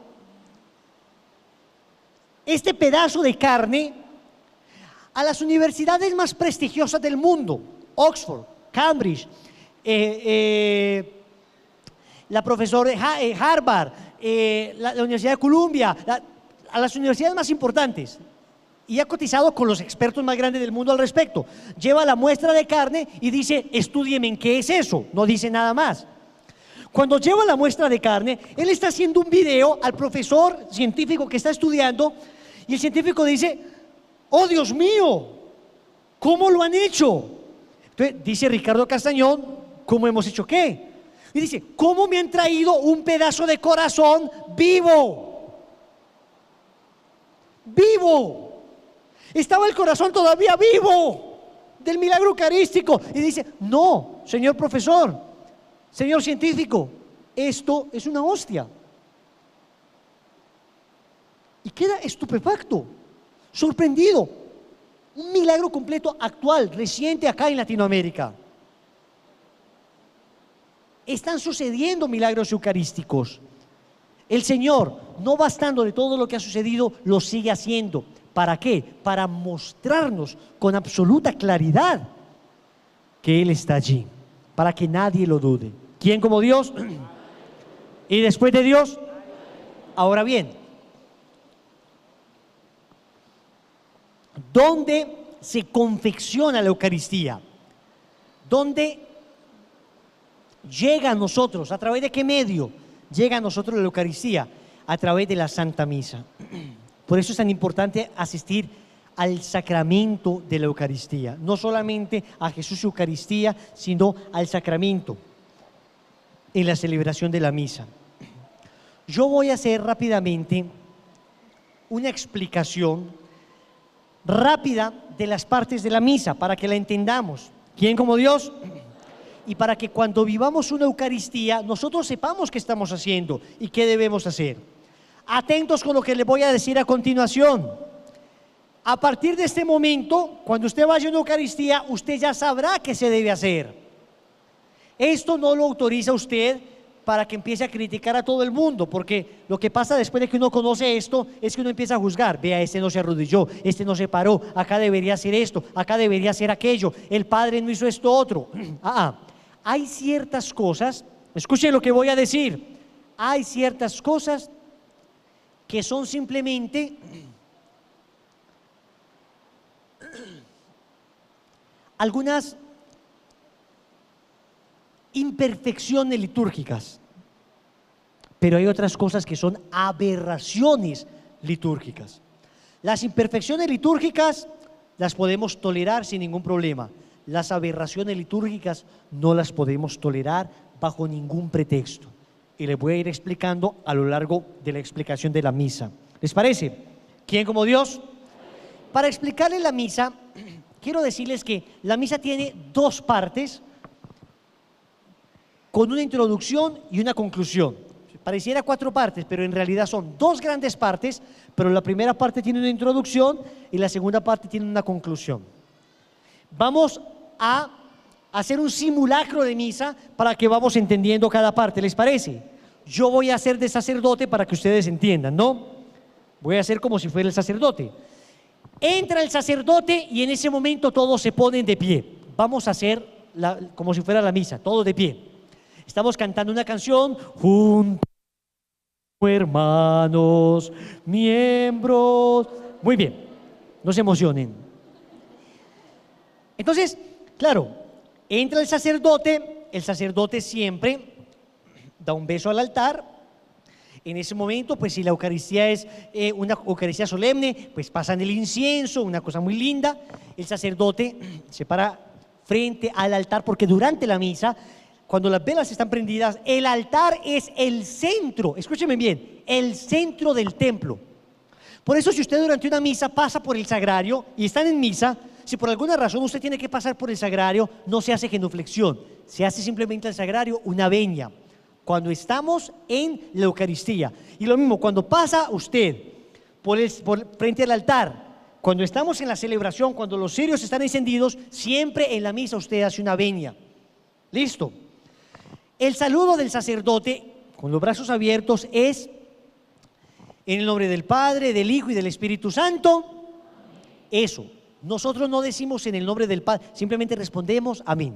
este pedazo de carne a las universidades más prestigiosas del mundo: Oxford, Cambridge, la profesora de Harvard, la Universidad de Columbia, a las universidades más importantes, y ha cotizado con los expertos más grandes del mundo al respecto. Lleva la muestra de carne y dice: estúdieme en qué es eso, no dice nada más. Cuando lleva la muestra de carne, él está haciendo un video al profesor científico que está estudiando, y el científico dice: oh Dios mío, ¿cómo lo han hecho? Entonces dice Ricardo Castañón: ¿cómo hemos hecho qué? Y dice: ¿cómo me han traído un pedazo de corazón vivo? Vivo. Estaba el corazón todavía vivo del milagro eucarístico. Y dice: no, señor profesor, señor científico, esto es una hostia. Y queda estupefacto, sorprendido. Un milagro completo actual, reciente acá en Latinoamérica. Están sucediendo milagros eucarísticos. El Señor, no bastando de todo lo que ha sucedido, lo sigue haciendo. ¿Para qué? Para mostrarnos con absoluta claridad que Él está allí, para que nadie lo dude. ¿Quién como Dios? ¿Y después de Dios? Ahora bien, ¿dónde se confecciona la Eucaristía? ¿Dónde llega a nosotros? ¿A través de qué medio llega a nosotros la Eucaristía? A través de la Santa Misa. Por eso es tan importante asistir al sacramento de la Eucaristía, no solamente a Jesús Eucaristía, sino al sacramento en la celebración de la misa. Yo voy a hacer rápidamente una explicación rápida de las partes de la misa para que la entendamos. ¿Quién como Dios? Y para que cuando vivamos una Eucaristía nosotros sepamos qué estamos haciendo y qué debemos hacer. Atentos con lo que les voy a decir a continuación. A partir de este momento, cuando usted vaya a una Eucaristía, usted ya sabrá qué se debe hacer. Esto no lo autoriza usted para que empiece a criticar a todo el mundo, porque lo que pasa después de que uno conoce esto es que uno empieza a juzgar. Vea, este no se arrodilló, este no se paró, acá debería hacer esto, acá debería hacer aquello, el padre no hizo esto otro. Hay ciertas cosas, escuchen lo que voy a decir, hay ciertas cosas que son simplemente algunas imperfecciones litúrgicas, pero hay otras cosas que son aberraciones litúrgicas. Las imperfecciones litúrgicas las podemos tolerar sin ningún problema. Las aberraciones litúrgicas no las podemos tolerar bajo ningún pretexto. Y les voy a ir explicando a lo largo de la explicación de la misa. ¿Les parece? ¿Quién como Dios? Para explicarles la misa, quiero decirles que la misa tiene dos partes, con una introducción y una conclusión. Pareciera cuatro partes, pero en realidad son dos grandes partes, pero la primera parte tiene una introducción y la segunda parte tiene una conclusión. Vamos a hacer un simulacro de misa para que vamos entendiendo cada parte, ¿les parece? Yo voy a hacer de sacerdote para que ustedes entiendan, ¿no? Voy a hacer como si fuera el sacerdote. Entra el sacerdote y en ese momento todos se ponen de pie. Vamos a hacer como si fuera la misa, todos de pie. Estamos cantando una canción juntos, hermanos, miembros. Muy bien, no se emocionen. Entonces, claro, entra el sacerdote siempre da un beso al altar. En ese momento, pues si la Eucaristía es una Eucaristía solemne, pues pasan el incienso, una cosa muy linda. El sacerdote se para frente al altar porque durante la misa, cuando las velas están prendidas, el altar es el centro, escúchenme bien, el centro del templo. Por eso si usted durante una misa pasa por el sagrario y están en misa, si por alguna razón usted tiene que pasar por el sagrario, no se hace genuflexión, se hace simplemente al sagrario una venia. Cuando estamos en la Eucaristía. Y lo mismo, cuando pasa usted frente al altar, cuando estamos en la celebración, cuando los cirios están encendidos, siempre en la misa usted hace una venia. ¿Listo? El saludo del sacerdote, con los brazos abiertos, es en el nombre del Padre, del Hijo y del Espíritu Santo. Eso. Nosotros no decimos en el nombre del Padre, simplemente respondemos amén.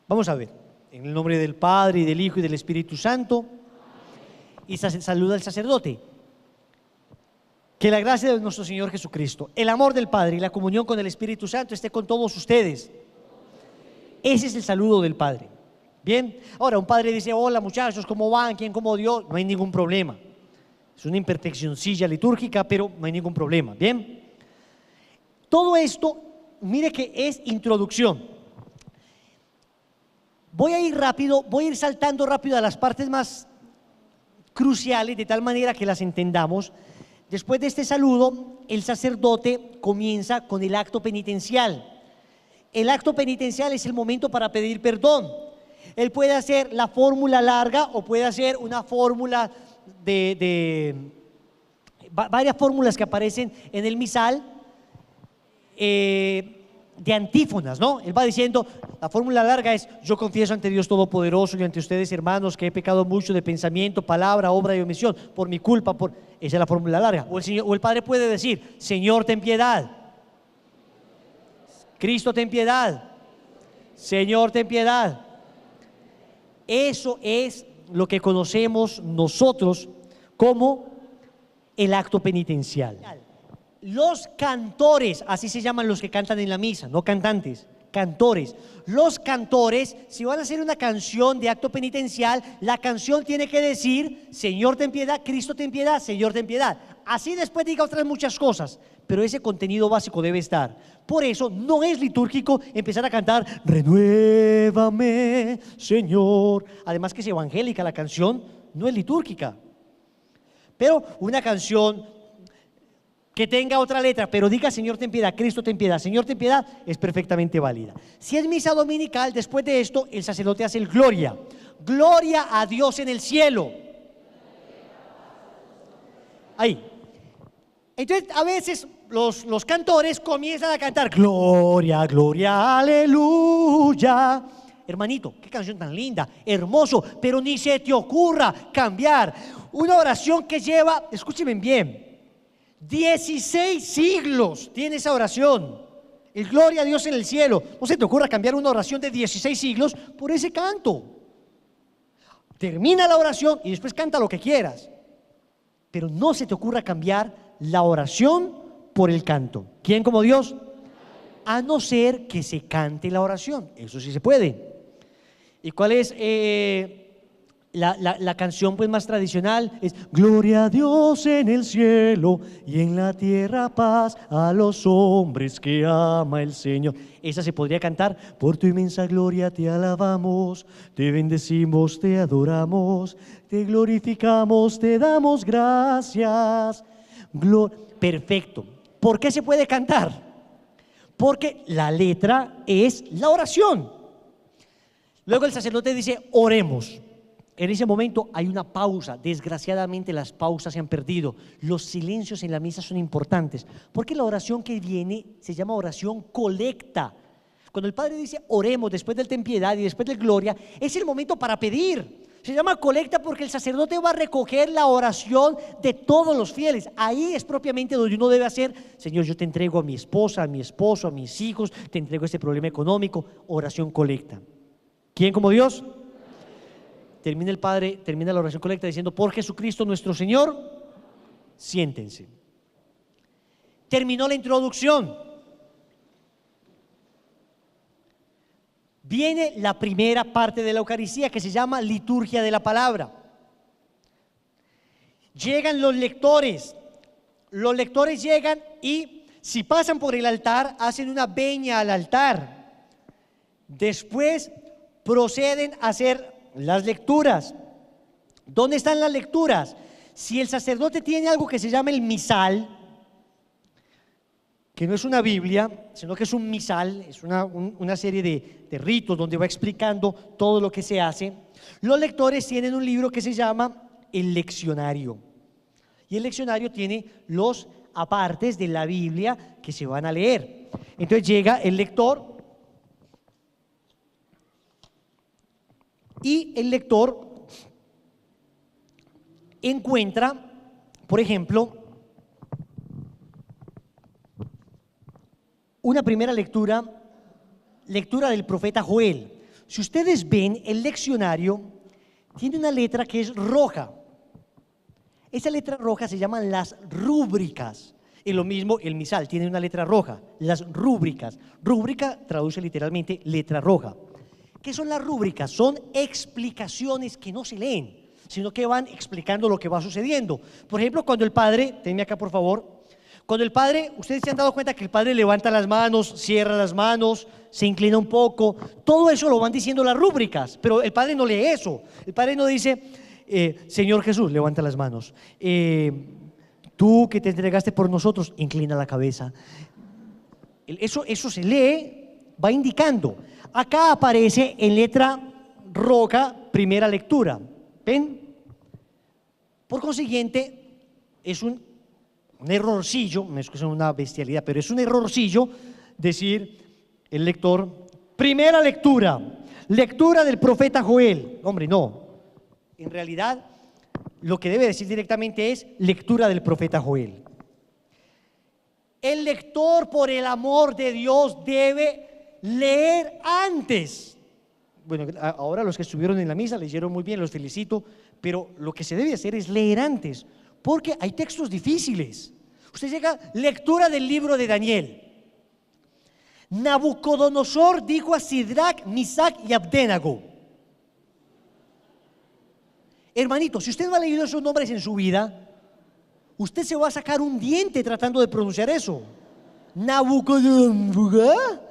Vamos a ver. En el nombre del Padre, y del Hijo, y del Espíritu Santo. Y saluda al sacerdote. Que la gracia de nuestro Señor Jesucristo, el amor del Padre y la comunión con el Espíritu Santo esté con todos ustedes. Ese es el saludo del Padre. Bien, ahora un padre dice: hola muchachos, ¿cómo van? ¿Quién cómo dio? No hay ningún problema. Es una imperfeccioncilla litúrgica, pero no hay ningún problema. Bien, todo esto, mire que es introducción. Voy a ir saltando rápido a las partes más cruciales, de tal manera que las entendamos. Después de este saludo, el sacerdote comienza con el acto penitencial. El acto penitencial es el momento para pedir perdón. Él puede hacer la fórmula larga o puede hacer una fórmula varias fórmulas que aparecen en el misal, de antífonas, ¿no? Él va diciendo, la fórmula larga es: yo confieso ante Dios Todopoderoso y ante ustedes, hermanos, que he pecado mucho de pensamiento, palabra, obra y omisión, por mi culpa, esa es la fórmula larga. O el Padre puede decir: Señor, ten piedad. Cristo, ten piedad. Señor, ten piedad. Eso es lo que conocemos nosotros como el acto penitencial. Los cantores, así se llaman los que cantan en la misa, no cantantes, cantores. Los cantores, si van a hacer una canción de acto penitencial, la canción tiene que decir: Señor, ten piedad, Cristo, ten piedad, Señor, ten piedad. Así después diga otras muchas cosas, pero ese contenido básico debe estar. Por eso no es litúrgico empezar a cantar: renuévame, Señor. Además que es evangélica la canción, no es litúrgica. Pero una canción que tenga otra letra, pero diga: Señor, ten piedad, Cristo, ten piedad, Señor, ten piedad, es perfectamente válida. Si es misa dominical, después de esto, el sacerdote hace el gloria. Gloria a Dios en el cielo. Ahí. Entonces, a veces los cantores comienzan a cantar: gloria, gloria, aleluya. Hermanito, qué canción tan linda, hermoso, pero ni se te ocurra cambiar una oración que lleva, escúchenme bien, 16 siglos tiene esa oración. El gloria a Dios en el cielo. No se te ocurra cambiar una oración de 16 siglos por ese canto. Termina la oración y después canta lo que quieras, pero no se te ocurra cambiar la oración por el canto. ¿Quién como Dios? A no ser que se cante la oración. Eso sí se puede. ¿Y cuál es la canción pues más tradicional? Es: gloria a Dios en el cielo y en la tierra paz a los hombres que ama el Señor. Esa se podría cantar: por tu inmensa gloria te alabamos, te bendecimos, te adoramos, te glorificamos, te damos gracias. Perfecto. ¿Por qué se puede cantar? Porque la letra es la oración. Luego el sacerdote dice: oremos. En ese momento hay una pausa. Desgraciadamente las pausas se han perdido. Los silencios en la misa son importantes, porque la oración que viene se llama oración colecta. Cuando el Padre dice oremos después del ten piedad y después del gloria, es el momento para pedir. Se llama colecta porque el sacerdote va a recoger la oración de todos los fieles. Ahí es propiamente donde uno debe hacer: Señor, yo te entrego a mi esposa, a mi esposo, a mis hijos, te entrego este problema económico. Oración colecta. ¿Quién como Dios? Termina el Padre, termina la oración colecta diciendo: por Jesucristo nuestro Señor. Siéntense. Terminó la introducción. Viene la primera parte de la Eucaristía, que se llama liturgia de la palabra. Llegan los lectores llegan y, si pasan por el altar, hacen una veña al altar. Después proceden a hacer las lecturas. ¿Dónde están las lecturas? Si el sacerdote tiene algo que se llama el misal, que no es una Biblia, sino que es un misal, es una serie de ritos donde va explicando todo lo que se hace. Los lectores tienen un libro que se llama el leccionario, y el leccionario tiene los apartes de la Biblia que se van a leer. Entonces llega el lector y el lector encuentra, por ejemplo, una primera lectura del profeta Joel. Si ustedes ven, el leccionario tiene una letra que es roja. Esa letra roja se llaman las rúbricas. Y lo mismo el misal tiene una letra roja, las rúbricas. Rúbrica traduce literalmente letra roja. ¿Qué son las rúbricas? Son explicaciones que no se leen, sino que van explicando lo que va sucediendo. Por ejemplo, cuando el Padre, tenme acá por favor, cuando el Padre, ustedes se han dado cuenta que el Padre levanta las manos, cierra las manos, se inclina un poco, todo eso lo van diciendo las rúbricas, pero el Padre no lee eso. El Padre no dice: Señor Jesús, levanta las manos, tú que te entregaste por nosotros, inclina la cabeza. Eso se lee, va indicando. Acá aparece en letra roja, primera lectura, ¿ven? Por consiguiente, es un errorcillo, no es que sea una bestialidad, pero es un errorcillo decir el lector: primera lectura, lectura del profeta Joel. Hombre, no. En realidad, lo que debe decir directamente es lectura del profeta Joel. El lector, por el amor de Dios, debe leer antes. Bueno, ahora los que estuvieron en la misa leyeron muy bien, los felicito, pero lo que se debe hacer es leer antes, porque hay textos difíciles. Usted llega, lectura del libro de Daniel. Nabucodonosor dijo a Sidrac, Misac y Abdenago. Hermanito, si usted no ha leído esos nombres en su vida, usted se va a sacar un diente tratando de pronunciar eso. Nabucodonosor.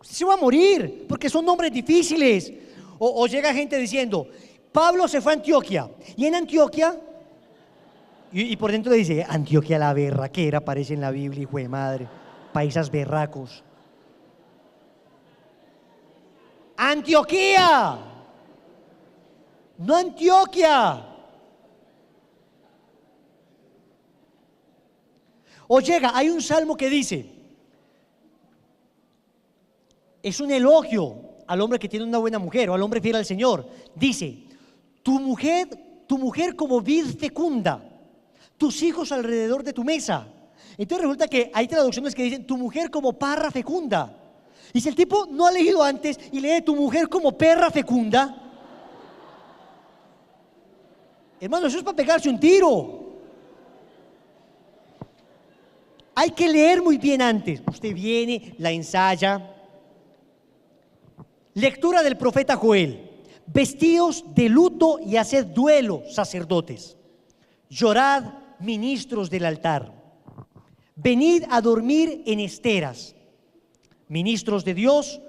Usted se va a morir, porque son nombres difíciles. O llega gente diciendo: Pablo se fue a Antioquia, y en Antioquia, y por dentro le dice: Antioquia la berraquera, aparece en la Biblia, hijo de madre, paisas berracos. Antioquía, no Antioquia. O llega, hay un salmo que dice, es un elogio al hombre que tiene una buena mujer o al hombre fiel al Señor. Dice: tu mujer como vid fecunda, tus hijos alrededor de tu mesa. Entonces resulta que hay traducciones que dicen: tu mujer como parra fecunda. Y si el tipo no ha leído antes y lee tu mujer como perra fecunda, hermano, eso es para pegarse un tiro. Hay que leer muy bien antes. Usted viene, la ensaya. Lectura del profeta Joel: vestíos de luto y haced duelo, sacerdotes. Llorad, ministros del altar. Venid a dormir en esteras, ministros de Dios,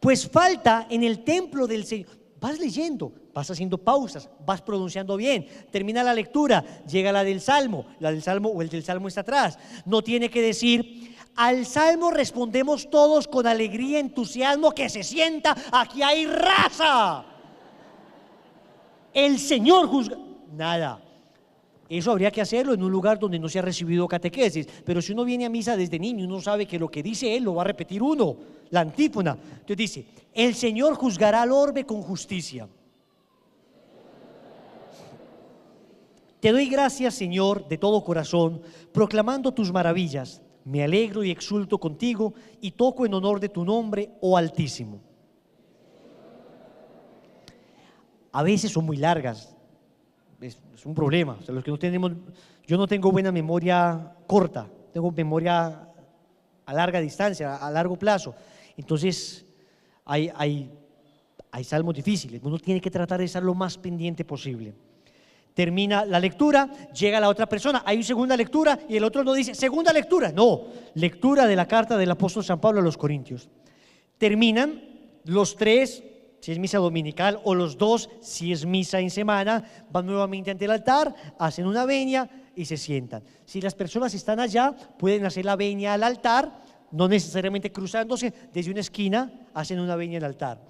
pues falta en el templo del Señor. Vas leyendo, vas haciendo pausas, vas pronunciando bien. Termina la lectura, llega la del Salmo o el del Salmo está atrás. No tiene que decir: al Salmo respondemos todos con alegría, entusiasmo, que se sienta, aquí hay raza. El Señor juzga. Nada. Eso habría que hacerlo en un lugar donde no se ha recibido catequesis. Pero si uno viene a misa desde niño, uno sabe que lo que dice él lo va a repetir uno, la antífona. Entonces dice: el Señor juzgará al orbe con justicia. Te doy gracias, Señor, de todo corazón, proclamando tus maravillas. Me alegro y exulto contigo y toco en honor de tu nombre, oh Altísimo. A veces son muy largas. Es un problema. O sea, los que no tenemos, yo no tengo buena memoria corta, tengo memoria a larga distancia, a largo plazo. Entonces, hay salmos difíciles. Uno tiene que tratar de estar lo más pendiente posible. Termina la lectura, llega la otra persona, hay una segunda lectura y el otro no dice segunda lectura, no, lectura de la carta del apóstol San Pablo a los Corintios. Terminan los tres, si es misa dominical, o los dos, si es misa en semana, van nuevamente ante el altar, hacen una venia y se sientan. Si las personas están allá, pueden hacer la venia al altar, no necesariamente cruzándose, desde una esquina hacen una venia al altar.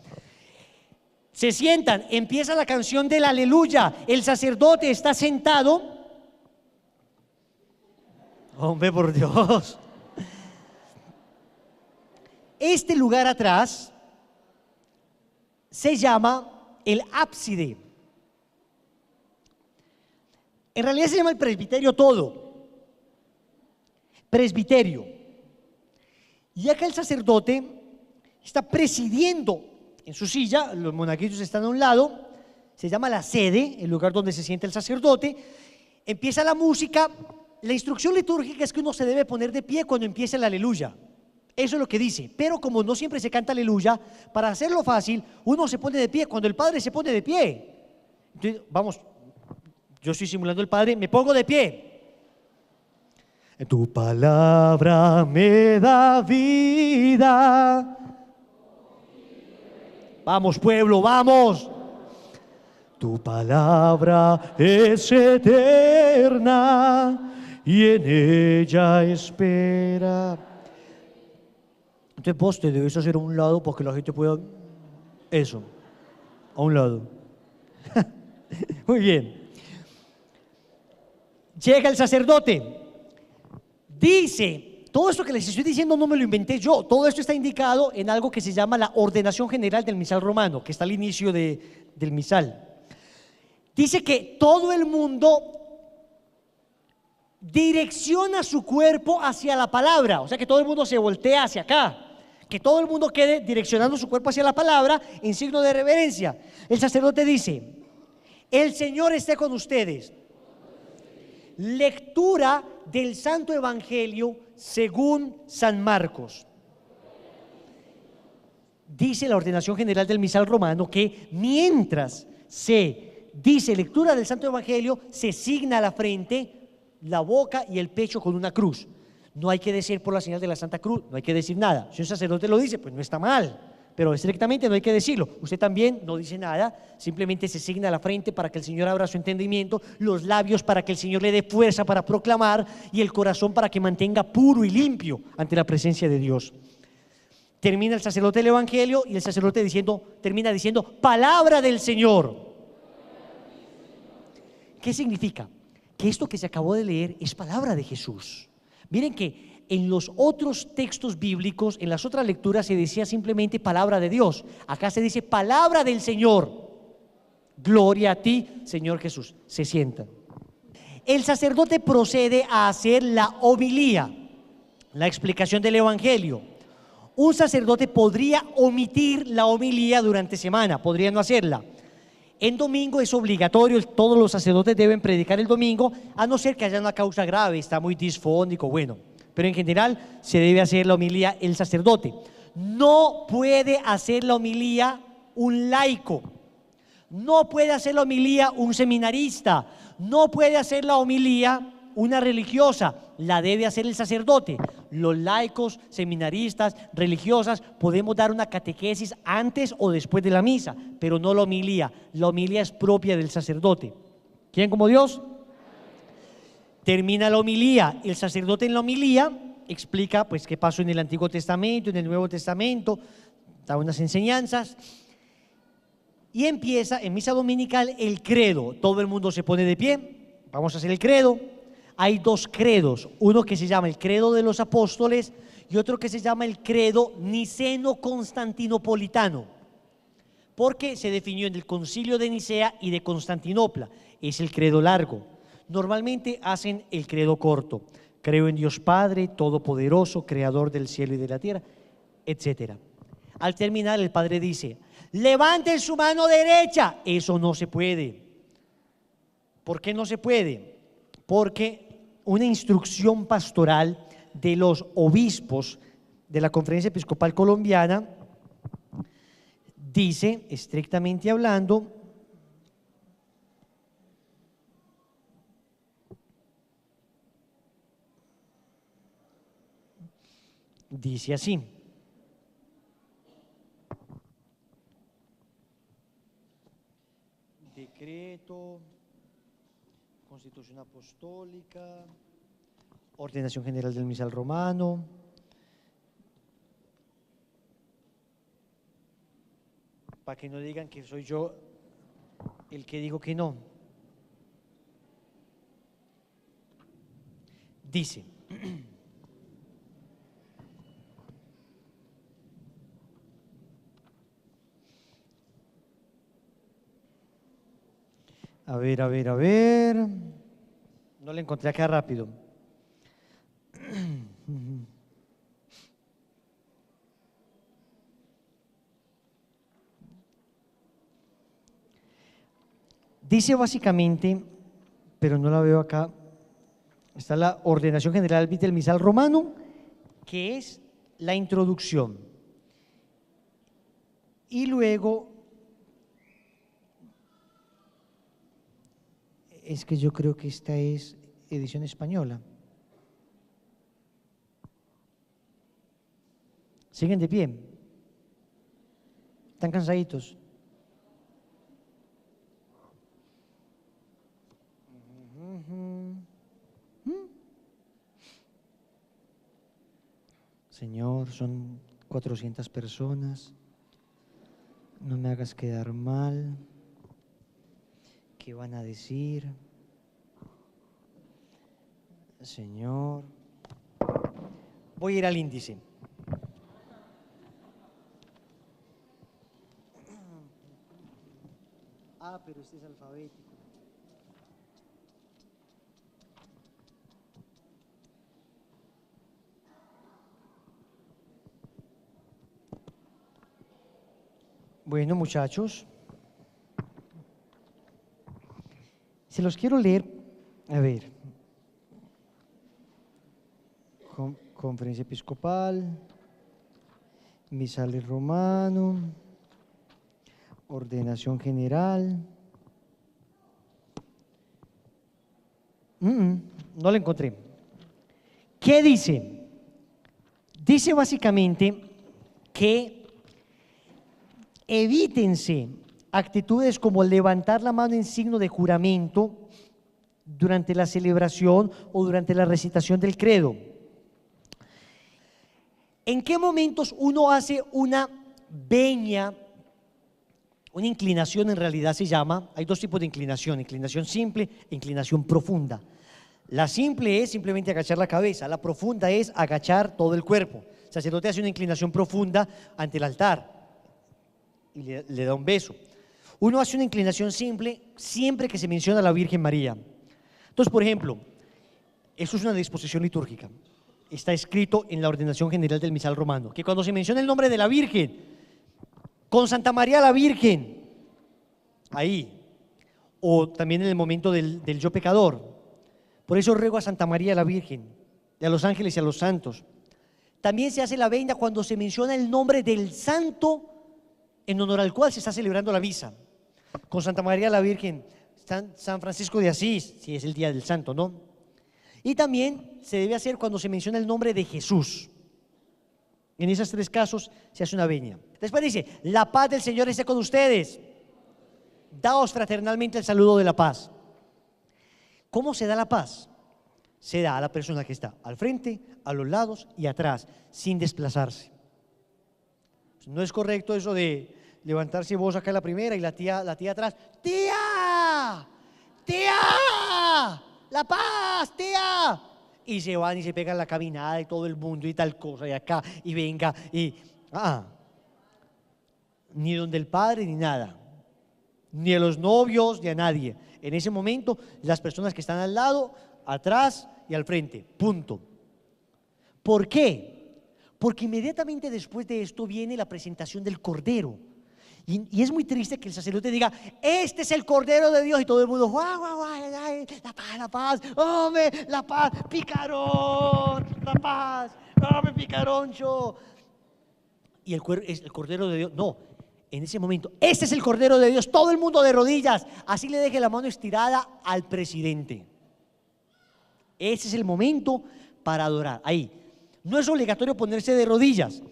Se sientan, empieza la canción del aleluya, el sacerdote está sentado. Hombre, por Dios. Este lugar atrás se llama el ábside. En realidad se llama el presbiterio todo. Presbiterio. Y acá el sacerdote está presidiendo en su silla, los monaguillos están a un lado, se llama la sede, el lugar donde se sienta el sacerdote. Empieza la música. La instrucción litúrgica es que uno se debe poner de pie cuando empiece el aleluya. Eso es lo que dice. Pero como no siempre se canta aleluya, para hacerlo fácil, uno se pone de pie cuando el Padre se pone de pie. Entonces, vamos, yo estoy simulando el Padre, me pongo de pie. Tu palabra me da vida. Vamos, pueblo, vamos. Tu palabra es eterna y en ella espera. Entonces vos te debes hacer a un lado para que la gente pueda... Eso, a un lado. Muy bien. Llega el sacerdote. Dice... Todo esto que les estoy diciendo no me lo inventé yo, todo esto está indicado en algo que se llama la ordenación general del misal romano, que está al inicio del misal. Dice que todo el mundo direcciona su cuerpo hacia la palabra, o sea que todo el mundo se voltea hacia acá, que todo el mundo quede direccionando su cuerpo hacia la palabra en signo de reverencia. El sacerdote dice: el Señor esté con ustedes. Lectura del Santo Evangelio según San Marcos. Dice la ordenación general del misal romano que mientras se dice lectura del Santo Evangelio, se signa la frente, la boca y el pecho con una cruz. No hay que decir por la señal de la Santa Cruz, no hay que decir nada. Si un sacerdote lo dice, pues no está mal, pero estrictamente no hay que decirlo. Usted también no dice nada, simplemente se signa la frente para que el Señor abra su entendimiento, los labios para que el Señor le dé fuerza para proclamar y el corazón para que mantenga puro y limpio ante la presencia de Dios. Termina el sacerdote el Evangelio y el sacerdote termina diciendo palabra del Señor. ¿Qué significa? Que esto que se acabó de leer es palabra de Jesús. Miren que en los otros textos bíblicos, en las otras lecturas se decía simplemente palabra de Dios. Acá se dice palabra del Señor. Gloria a ti, Señor Jesús. Se sientan. El sacerdote procede a hacer la homilía, la explicación del Evangelio. Un sacerdote podría omitir la homilía durante semana, podría no hacerla. En domingo es obligatorio, todos los sacerdotes deben predicar el domingo, a no ser que haya una causa grave, está muy disfónico, bueno. Pero en general se debe hacer la homilía el sacerdote. No puede hacer la homilía un laico, no puede hacer la homilía un seminarista, no puede hacer la homilía una religiosa, la debe hacer el sacerdote. Los laicos, seminaristas, religiosas, podemos dar una catequesis antes o después de la misa, pero no la homilía. La homilía es propia del sacerdote. ¿Quién como Dios? Termina la homilía, el sacerdote en la homilía explica pues qué pasó en el Antiguo Testamento, en el Nuevo Testamento, da unas enseñanzas y empieza en misa dominical el credo. Todo el mundo se pone de pie, vamos a hacer el credo. Hay dos credos, uno que se llama el credo de los apóstoles y otro que se llama el credo niceno-constantinopolitano, porque se definió en el concilio de Nicea y de Constantinopla. Es el credo largo. Normalmente hacen el credo corto: creo en Dios Padre Todopoderoso, Creador del cielo y de la tierra, etc. Al terminar, el Padre dice: levanten su mano derecha. Eso no se puede. ¿Por qué no se puede? Porque una instrucción pastoral de los obispos de la Conferencia Episcopal Colombiana dice, estrictamente hablando, dice así: decreto, Constitución Apostólica, Ordenación General del Misal Romano, para que no digan que soy yo el que digo que no. Dice: a ver, no le encontré acá rápido. Dice básicamente, pero no la veo acá, está la Ordenación General del Misal Romano, que es la introducción. Y luego, es que yo creo que esta es edición española. ¿Siguen de pie? ¿Están cansaditos? Señor, son 400 personas, no me hagas quedar mal. ¿Qué van a decir? Señor, voy a ir al índice. Ah, pero este es alfabético. Bueno, muchachos, se los quiero leer. A ver, Conferencia Episcopal, Misal Romano, Ordenación General. No lo encontré. ¿Qué dice? Dice básicamente que evítense actitudes como levantar la mano en signo de juramento durante la celebración o durante la recitación del credo. ¿En qué momentos uno hace una venia? Una inclinación en realidad se llama, hay dos tipos de inclinación: inclinación simple e inclinación profunda. La simple es simplemente agachar la cabeza, la profunda es agachar todo el cuerpo. El sacerdote hace una inclinación profunda ante el altar y le da un beso. Uno hace una inclinación simple siempre que se menciona a la Virgen María. Entonces, por ejemplo, esto es una disposición litúrgica, está escrito en la Ordenación General del Misal Romano, que cuando se menciona el nombre de la Virgen, con Santa María la Virgen, ahí, o también en el momento del yo pecador. Por eso ruego a Santa María la Virgen, y a los ángeles y a los santos. También se hace la venia cuando se menciona el nombre del santo en honor al cual se está celebrando la misa. Con Santa María la Virgen, San Francisco de Asís, si es el día del santo, ¿no? Y también se debe hacer cuando se menciona el nombre de Jesús. En esos tres casos se hace una venia. Después dice: la paz del Señor esté con ustedes. Daos fraternalmente el saludo de la paz. ¿Cómo se da la paz? Se da a la persona que está al frente, a los lados y atrás, sin desplazarse. No es correcto eso de levantarse vos acá en la primera y la tía atrás. ¡Tía! ¡Tía! la paz, tía. Y se van y se pegan la caminada y todo el mundo y tal cosa y acá y venga y ni donde el padre ni nada, ni a los novios ni a nadie. En ese momento las personas que están al lado, atrás y al frente, punto. ¿Por qué? Porque inmediatamente después de esto viene la presentación del Cordero. Y es muy triste que el sacerdote diga, este es el Cordero de Dios, y todo el mundo, guau, guau, guau, ay, la paz, hombre, la paz, picarón, la paz, hombre, picaroncho. Y es el Cordero de Dios, no, en ese momento, este es el Cordero de Dios, todo el mundo de rodillas, así le deje la mano estirada al presidente. Ese es el momento para adorar, ahí. No es obligatorio ponerse de rodillas,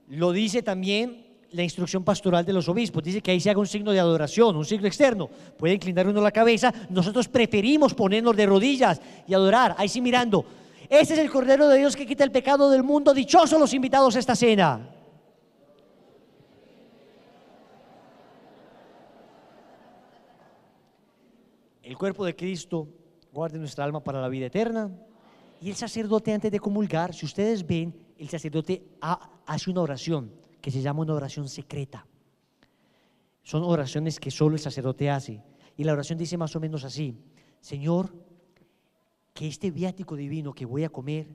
lo dice también la instrucción pastoral de los obispos, dice que ahí se haga un signo de adoración, un signo externo, puede inclinar uno la cabeza, nosotros preferimos ponernos de rodillas y adorar, ahí sí mirando, este es el Cordero de Dios que quita el pecado del mundo, dichosos los invitados a esta cena. El cuerpo de Cristo guarde nuestra alma para la vida eterna. Y el sacerdote, antes de comulgar, si ustedes ven, el sacerdote hace una oración que se llama una oración secreta. Son oraciones que solo el sacerdote hace. Y la oración dice más o menos así: Señor, que este viático divino que voy a comer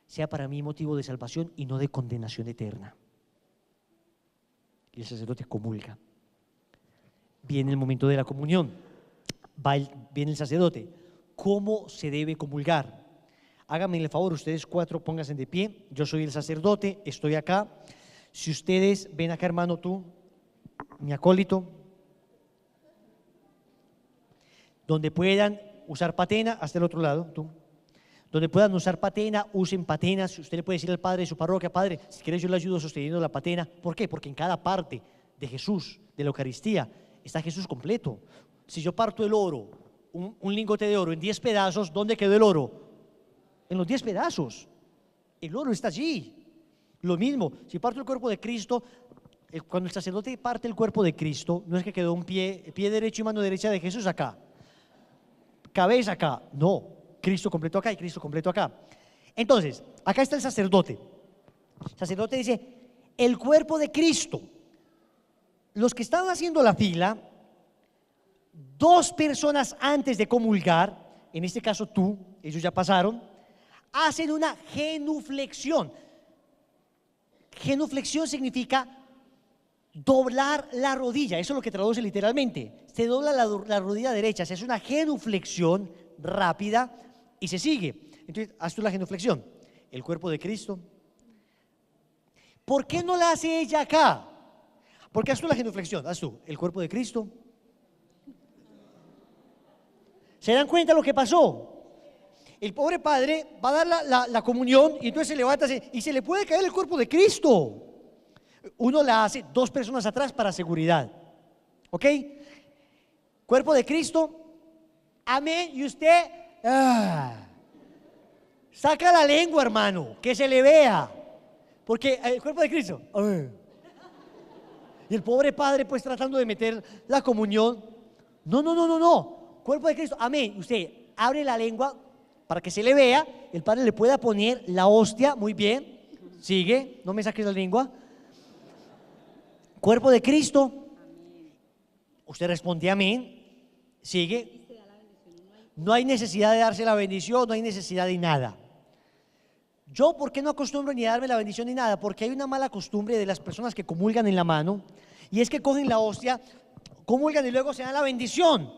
sea para mí motivo de salvación y no de condenación eterna. Y el sacerdote comulga. Viene el momento de la comunión. Viene el sacerdote. ¿Cómo se debe comulgar? Háganme el favor, ustedes cuatro pónganse de pie. Yo soy el sacerdote, estoy acá. Si ustedes ven acá, hermano, tú, mi acólito, donde puedan usar patena, hasta el otro lado, tú. Donde puedan usar patena, usen patenas. Usted le puede decir al padre de su parroquia, padre, si quieres yo le ayudo sosteniendo la patena. ¿Por qué? Porque en cada parte de Jesús, de la Eucaristía, está Jesús completo. Si yo parto el oro, un lingote de oro en 10 pedazos, ¿dónde quedó el oro? En los 10 pedazos. El oro está allí. Lo mismo, si parto el cuerpo de Cristo, cuando el sacerdote parte el cuerpo de Cristo, no es que quedó un pie derecho y mano derecha de Jesús acá, cabeza acá, no, Cristo completo acá y Cristo completo acá. Entonces, acá está el sacerdote. El sacerdote dice, el cuerpo de Cristo. Los que estaban haciendo la fila, 2 personas antes de comulgar, en este caso tú, ellos ya pasaron, hacen una genuflexión. Genuflexión significa doblar la rodilla, eso es lo que traduce literalmente. Se dobla la rodilla derecha, se hace una genuflexión rápida y se sigue. Entonces, haz tú la genuflexión. El cuerpo de Cristo. ¿Por qué no la hace ella acá? Porque haz tú la genuflexión, haz tú. El cuerpo de Cristo. ¿Se dan cuenta lo que pasó? El pobre padre va a dar la comunión y entonces se levanta y se le puede caer el cuerpo de Cristo. Uno la hace, 2 personas atrás para seguridad. ¿Ok? Cuerpo de Cristo. Amén. Y usted saca la lengua, hermano, que se le vea. Porque el cuerpo de Cristo. Y el pobre padre pues tratando de meter la comunión. No. Cuerpo de Cristo. Amén. Usted abre la lengua para que se le vea, el padre le pueda poner la hostia, muy bien, sigue, no me saques la lengua. Cuerpo de Cristo, usted responde amén, sigue. No hay necesidad de darse la bendición, no hay necesidad de nada. Yo, ¿por qué no acostumbro ni a darme la bendición ni nada? Porque hay una mala costumbre de las personas que comulgan en la mano, y es que cogen la hostia, comulgan y luego se dan la bendición,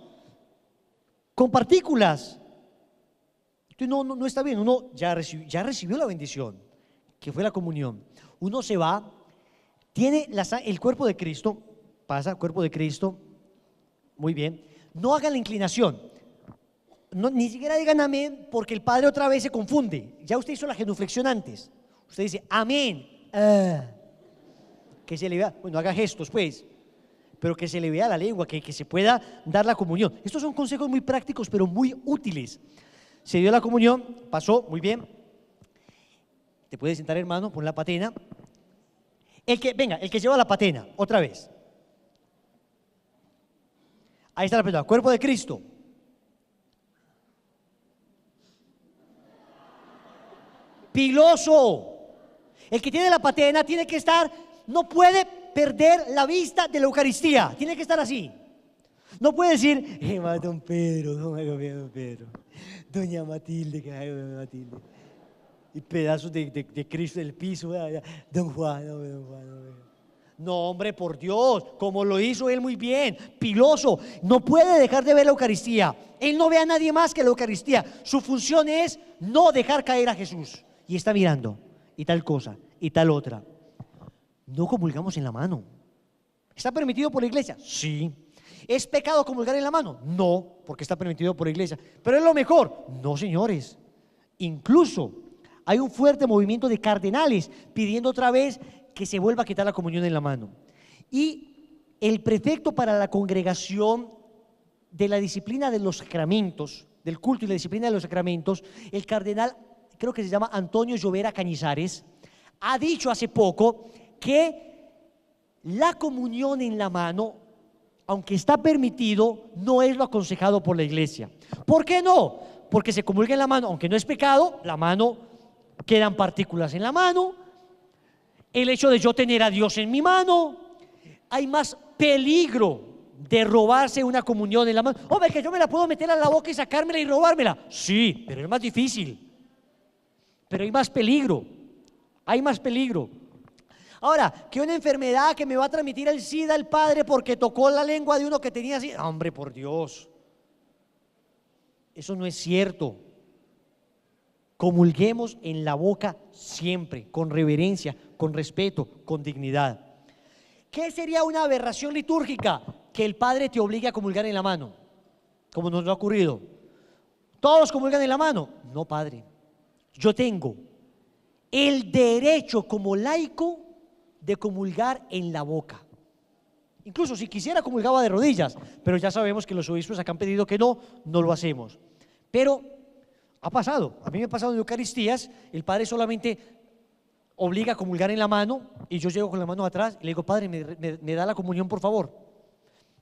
con partículas. No está bien, uno ya recibió la bendición, que fue la comunión. Uno se va, tiene el cuerpo de Cristo, pasa, cuerpo de Cristo, muy bien. No hagan la inclinación, ni siquiera digan amén, porque el padre otra vez se confunde. Ya usted hizo la genuflexión antes, usted dice amén, que se le vea, bueno, haga gestos pues, pero que se le vea la lengua, que se pueda dar la comunión. Estos son consejos muy prácticos, pero muy útiles. Se dio la comunión, pasó, muy bien. Te puedes sentar, hermano, pon la patena. El que lleva la patena, otra vez. Ahí está la patena, cuerpo de Cristo. piloso. El que tiene la patena tiene que estar, no puede perder la vista de la Eucaristía, tiene que estar así. No puede decir, don Pedro, no me haga bien, don Pedro, doña Matilde, que haga doña Matilde, y pedazos de Cristo del piso, don Juan, no, don Juan, no. No, hombre, por Dios, como lo hizo él muy bien, piloso, no puede dejar de ver la Eucaristía. Él no ve a nadie más que la Eucaristía. Su función es no dejar caer a Jesús. Y está mirando, y tal cosa, y tal otra. No comulgamos en la mano. ¿Está permitido por la iglesia? Sí. ¿Es pecado comulgar en la mano? No, porque está permitido por la iglesia. ¿Pero es lo mejor? No, señores. Incluso hay un fuerte movimiento de cardenales pidiendo otra vez que se vuelva a quitar la comunión en la mano. Y el prefecto para la congregación de la disciplina de los sacramentos, del culto y la disciplina de los sacramentos, el cardenal, creo que se llama Antonio Llovera Cañizares, ha dicho hace poco que la comunión en la mano, aunque está permitido, no es lo aconsejado por la iglesia. ¿Por qué no? Porque se comulga en la mano, aunque no es pecado, la mano, quedan partículas en la mano. El hecho de yo tener a Dios en mi mano, hay más peligro de robarse una comunión en la mano. Hombre, que yo me la puedo meter a la boca y sacármela y robármela. Sí, pero es más difícil. Pero hay más peligro. Hay más peligro. Ahora, que una enfermedad que me va a transmitir el SIDA el padre porque tocó la lengua de uno que tenía así. Hombre, por Dios. Eso no es cierto. Comulguemos en la boca siempre, con reverencia, con respeto, con dignidad. ¿Qué sería una aberración litúrgica? Que el padre te obligue a comulgar en la mano, como nos ha ocurrido. ¿Todos comulgan en la mano? No, padre. Yo tengo el derecho como laico de comulgar en la boca. Incluso si quisiera comulgaba de rodillas, pero ya sabemos que los obispos acá han pedido que no lo hacemos. Pero ha pasado, a mí me ha pasado en Eucaristías, el padre solamente obliga a comulgar en la mano y yo llego con la mano atrás y le digo, padre, ¿me da la comunión por favor?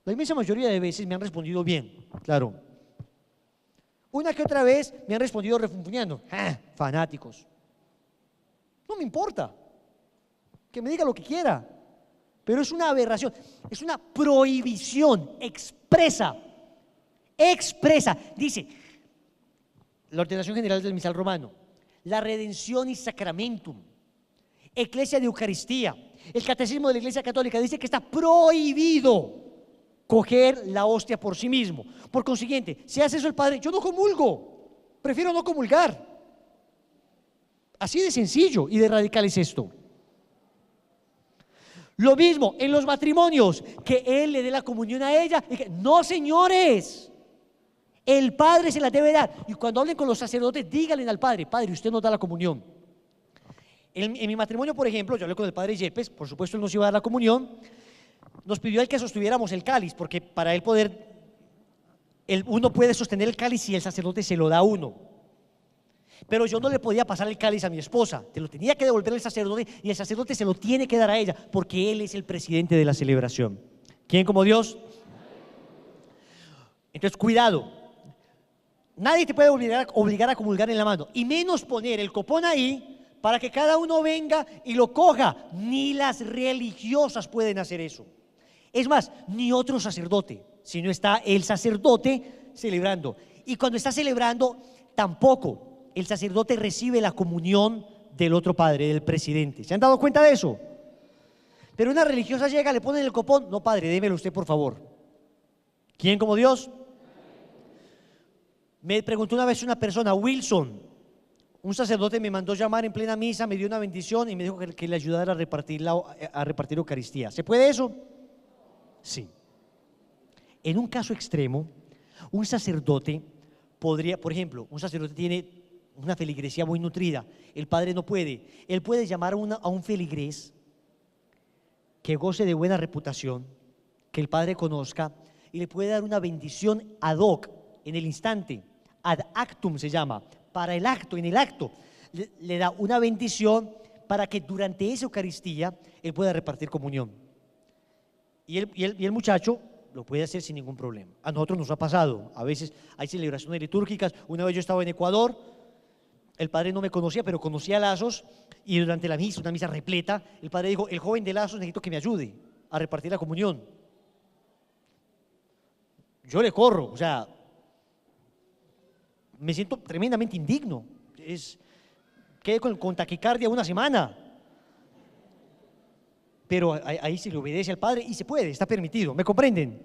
La inmensa mayoría de veces me han respondido bien, claro. Una que otra vez me han respondido refunfuñando, fanáticos. No me importa, que me diga lo que quiera, pero es una aberración, es una prohibición expresa, dice la ordenación general del misal romano, la redención y sacramentum, Eclesia de Eucaristía, el catecismo de la Iglesia Católica dice que está prohibido coger la hostia por sí mismo. Por consiguiente, si hace eso el padre, yo no comulgo, prefiero no comulgar. Así de sencillo y de radical es esto. Lo mismo en los matrimonios, que él le dé la comunión a ella y que, no, señores, el padre se la debe dar. Y cuando hablen con los sacerdotes, díganle al padre, padre, usted nos da la comunión. En mi matrimonio, por ejemplo, yo hablé con el padre Yepes, por supuesto él nos iba a dar la comunión, nos pidió el que sostuviéramos el cáliz, porque para él poder, uno puede sostener el cáliz si el sacerdote se lo da a uno. Pero yo no le podía pasar el cáliz a mi esposa, te lo tenía que devolver el sacerdote y el sacerdote se lo tiene que dar a ella, porque él es el presidente de la celebración. ¿Quién como Dios? Entonces, cuidado. Nadie te puede obligar a comulgar en la mano, y menos poner el copón ahí para que cada uno venga y lo coja. Ni las religiosas pueden hacer eso. Es más, ni otro sacerdote, si no está el sacerdote celebrando. Y cuando está celebrando, tampoco el sacerdote recibe la comunión del otro padre, del presidente. ¿Se han dado cuenta de eso? Pero una religiosa llega, le ponen el copón, no, padre, démelo usted por favor. ¿Quién como Dios? Me preguntó una vez una persona, Wilson, un sacerdote me mandó llamar en plena misa, me dio una bendición y me dijo que le ayudara a repartir Eucaristía. ¿Se puede eso? Sí. En un caso extremo, un sacerdote podría, por ejemplo, un sacerdote tiene una feligresía muy nutrida, el padre no puede, él puede llamar a un feligrés que goce de buena reputación, que el padre conozca, y le puede dar una bendición ad hoc, en el instante, ad actum se llama, para el acto, en el acto, le da una bendición para que durante esa Eucaristía él pueda repartir comunión. Y el muchacho lo puede hacer sin ningún problema. A nosotros nos ha pasado, a veces hay celebraciones litúrgicas. Una vez yo estaba en Ecuador, El padre no me conocía, pero conocía a Lazos, y durante la misa, una misa repleta, el padre dijo: el joven de Lazos necesito que me ayude a repartir la comunión. Yo le corro, o sea, me siento tremendamente indigno. Quedé con taquicardia una semana. Pero ahí se le obedece al Padre y se puede, está permitido, ¿me comprenden?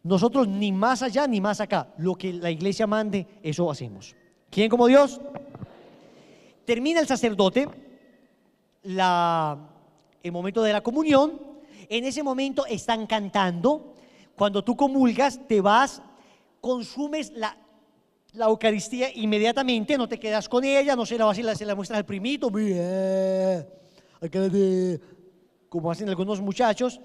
Nosotros ni más allá ni más acá, lo que la iglesia mande, eso hacemos. ¿Quién como Dios? Termina el sacerdote el momento de la comunión. En ese momento están cantando. Cuando tú comulgas, te vas, consumes la Eucaristía inmediatamente, no te quedas con ella, no se la vas y se la muestras al primito, como hacen algunos muchachos.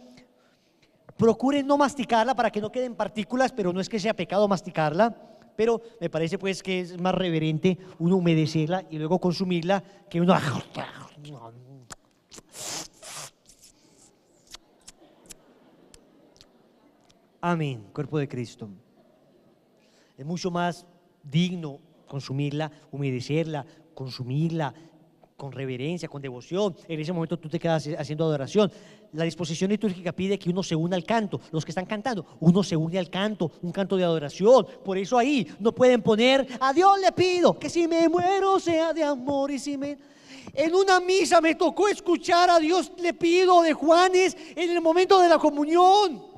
Procuren no masticarla para que no queden partículas, pero no es que sea pecado masticarla, pero me parece pues que es más reverente uno humedecerla y luego consumirla que uno... Amén, cuerpo de Cristo. Es mucho más digno consumirla, humedecerla, consumirla con reverencia, con devoción. En ese momento tú te quedas haciendo adoración. La disposición litúrgica pide que uno se una al canto. Los que están cantando, uno se une al canto, un canto de adoración. Por eso ahí no pueden poner: a Dios le pido que si me muero sea de amor, y si me... En una misa me tocó escuchar a Dios le pido de Juanes en el momento de la comunión.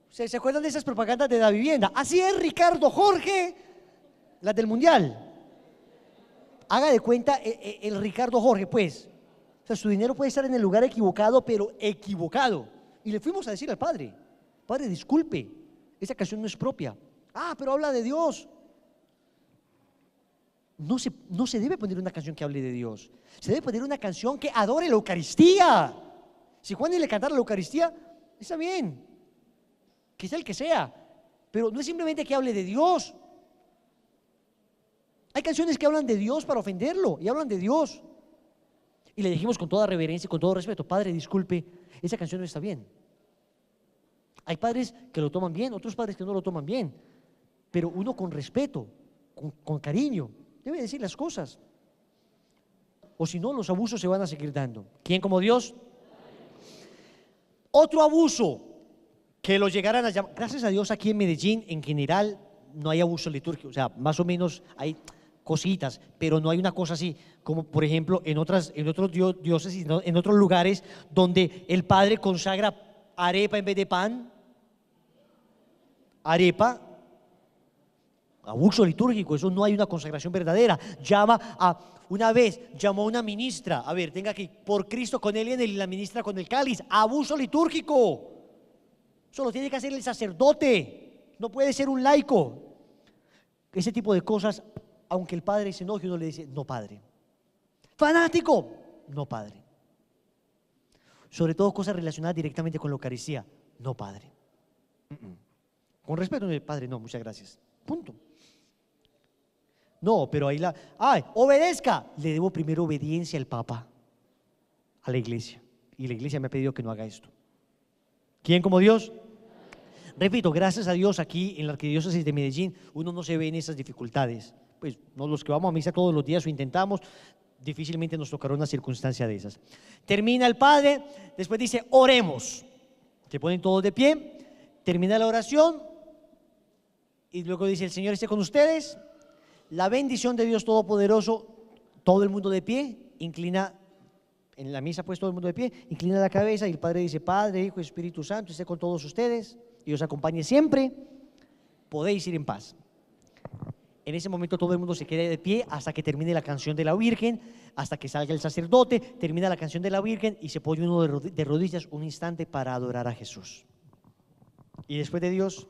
¿Se acuerdan de esas propagandas de la vivienda? Así es, Ricardo Jorge, las del Mundial. Haga de cuenta el Ricardo Jorge, pues. O sea, su dinero puede estar en el lugar equivocado, pero equivocado. Y le fuimos a decir al padre: padre, disculpe, esa canción no es propia. Ah, pero habla de Dios. No se debe poner una canción que hable de Dios. Se debe poner una canción que adore la Eucaristía. Si Juan le cantara la Eucaristía, está bien, que sea el que sea, pero no es simplemente que hable de Dios. Hay canciones que hablan de Dios para ofenderlo y hablan de Dios. Y le dijimos con toda reverencia y con todo respeto: padre, disculpe, esa canción no está bien. Hay padres que lo toman bien, otros padres que no lo toman bien, pero uno con respeto, con cariño, debe decir las cosas. O si no, los abusos se van a seguir dando. ¿Quién como Dios? Otro abuso que lo llegaran a llamar. Gracias a Dios aquí en Medellín en general no hay abuso litúrgico, o sea, más o menos hay cositas, pero no hay una cosa así como por ejemplo en otros diócesis, en otros lugares donde el padre consagra arepa en vez de pan. Arepa, abuso litúrgico, eso no hay una consagración verdadera. Una vez llamó a una ministra: a ver, tenga aquí, por Cristo con él y la ministra con el cáliz. Abuso litúrgico. Eso lo tiene que hacer el sacerdote, no puede ser un laico. Ese tipo de cosas, aunque el padre se enoje, uno le dice: no, padre. Fanático, no, padre. Sobre todo cosas relacionadas directamente con la Eucaristía, no, padre. Con respeto, padre, no, muchas gracias. Punto. No, pero ahí obedezca. Le debo primero obediencia al Papa, a la iglesia. Y la iglesia me ha pedido que no haga esto. ¿Quién como Dios? Repito, gracias a Dios aquí en la Arquidiócesis de Medellín uno no se ve en esas dificultades. Pues no, los que vamos a misa todos los días o intentamos, difícilmente nos tocará una circunstancia de esas. Termina el padre, después dice: oremos. Se ponen todos de pie, termina la oración y luego dice: el Señor esté con ustedes. La bendición de Dios Todopoderoso, todo el mundo de pie, inclina. En la misa pues todo el mundo de pie, inclina la cabeza y el Padre dice: Padre, Hijo y Espíritu Santo, esté con todos ustedes y os acompañe siempre, podéis ir en paz. En ese momento todo el mundo se queda de pie hasta que termine la canción de la Virgen, hasta que salga el sacerdote, termina la canción de la Virgen y se pone uno de rodillas un instante para adorar a Jesús. Y después de Dios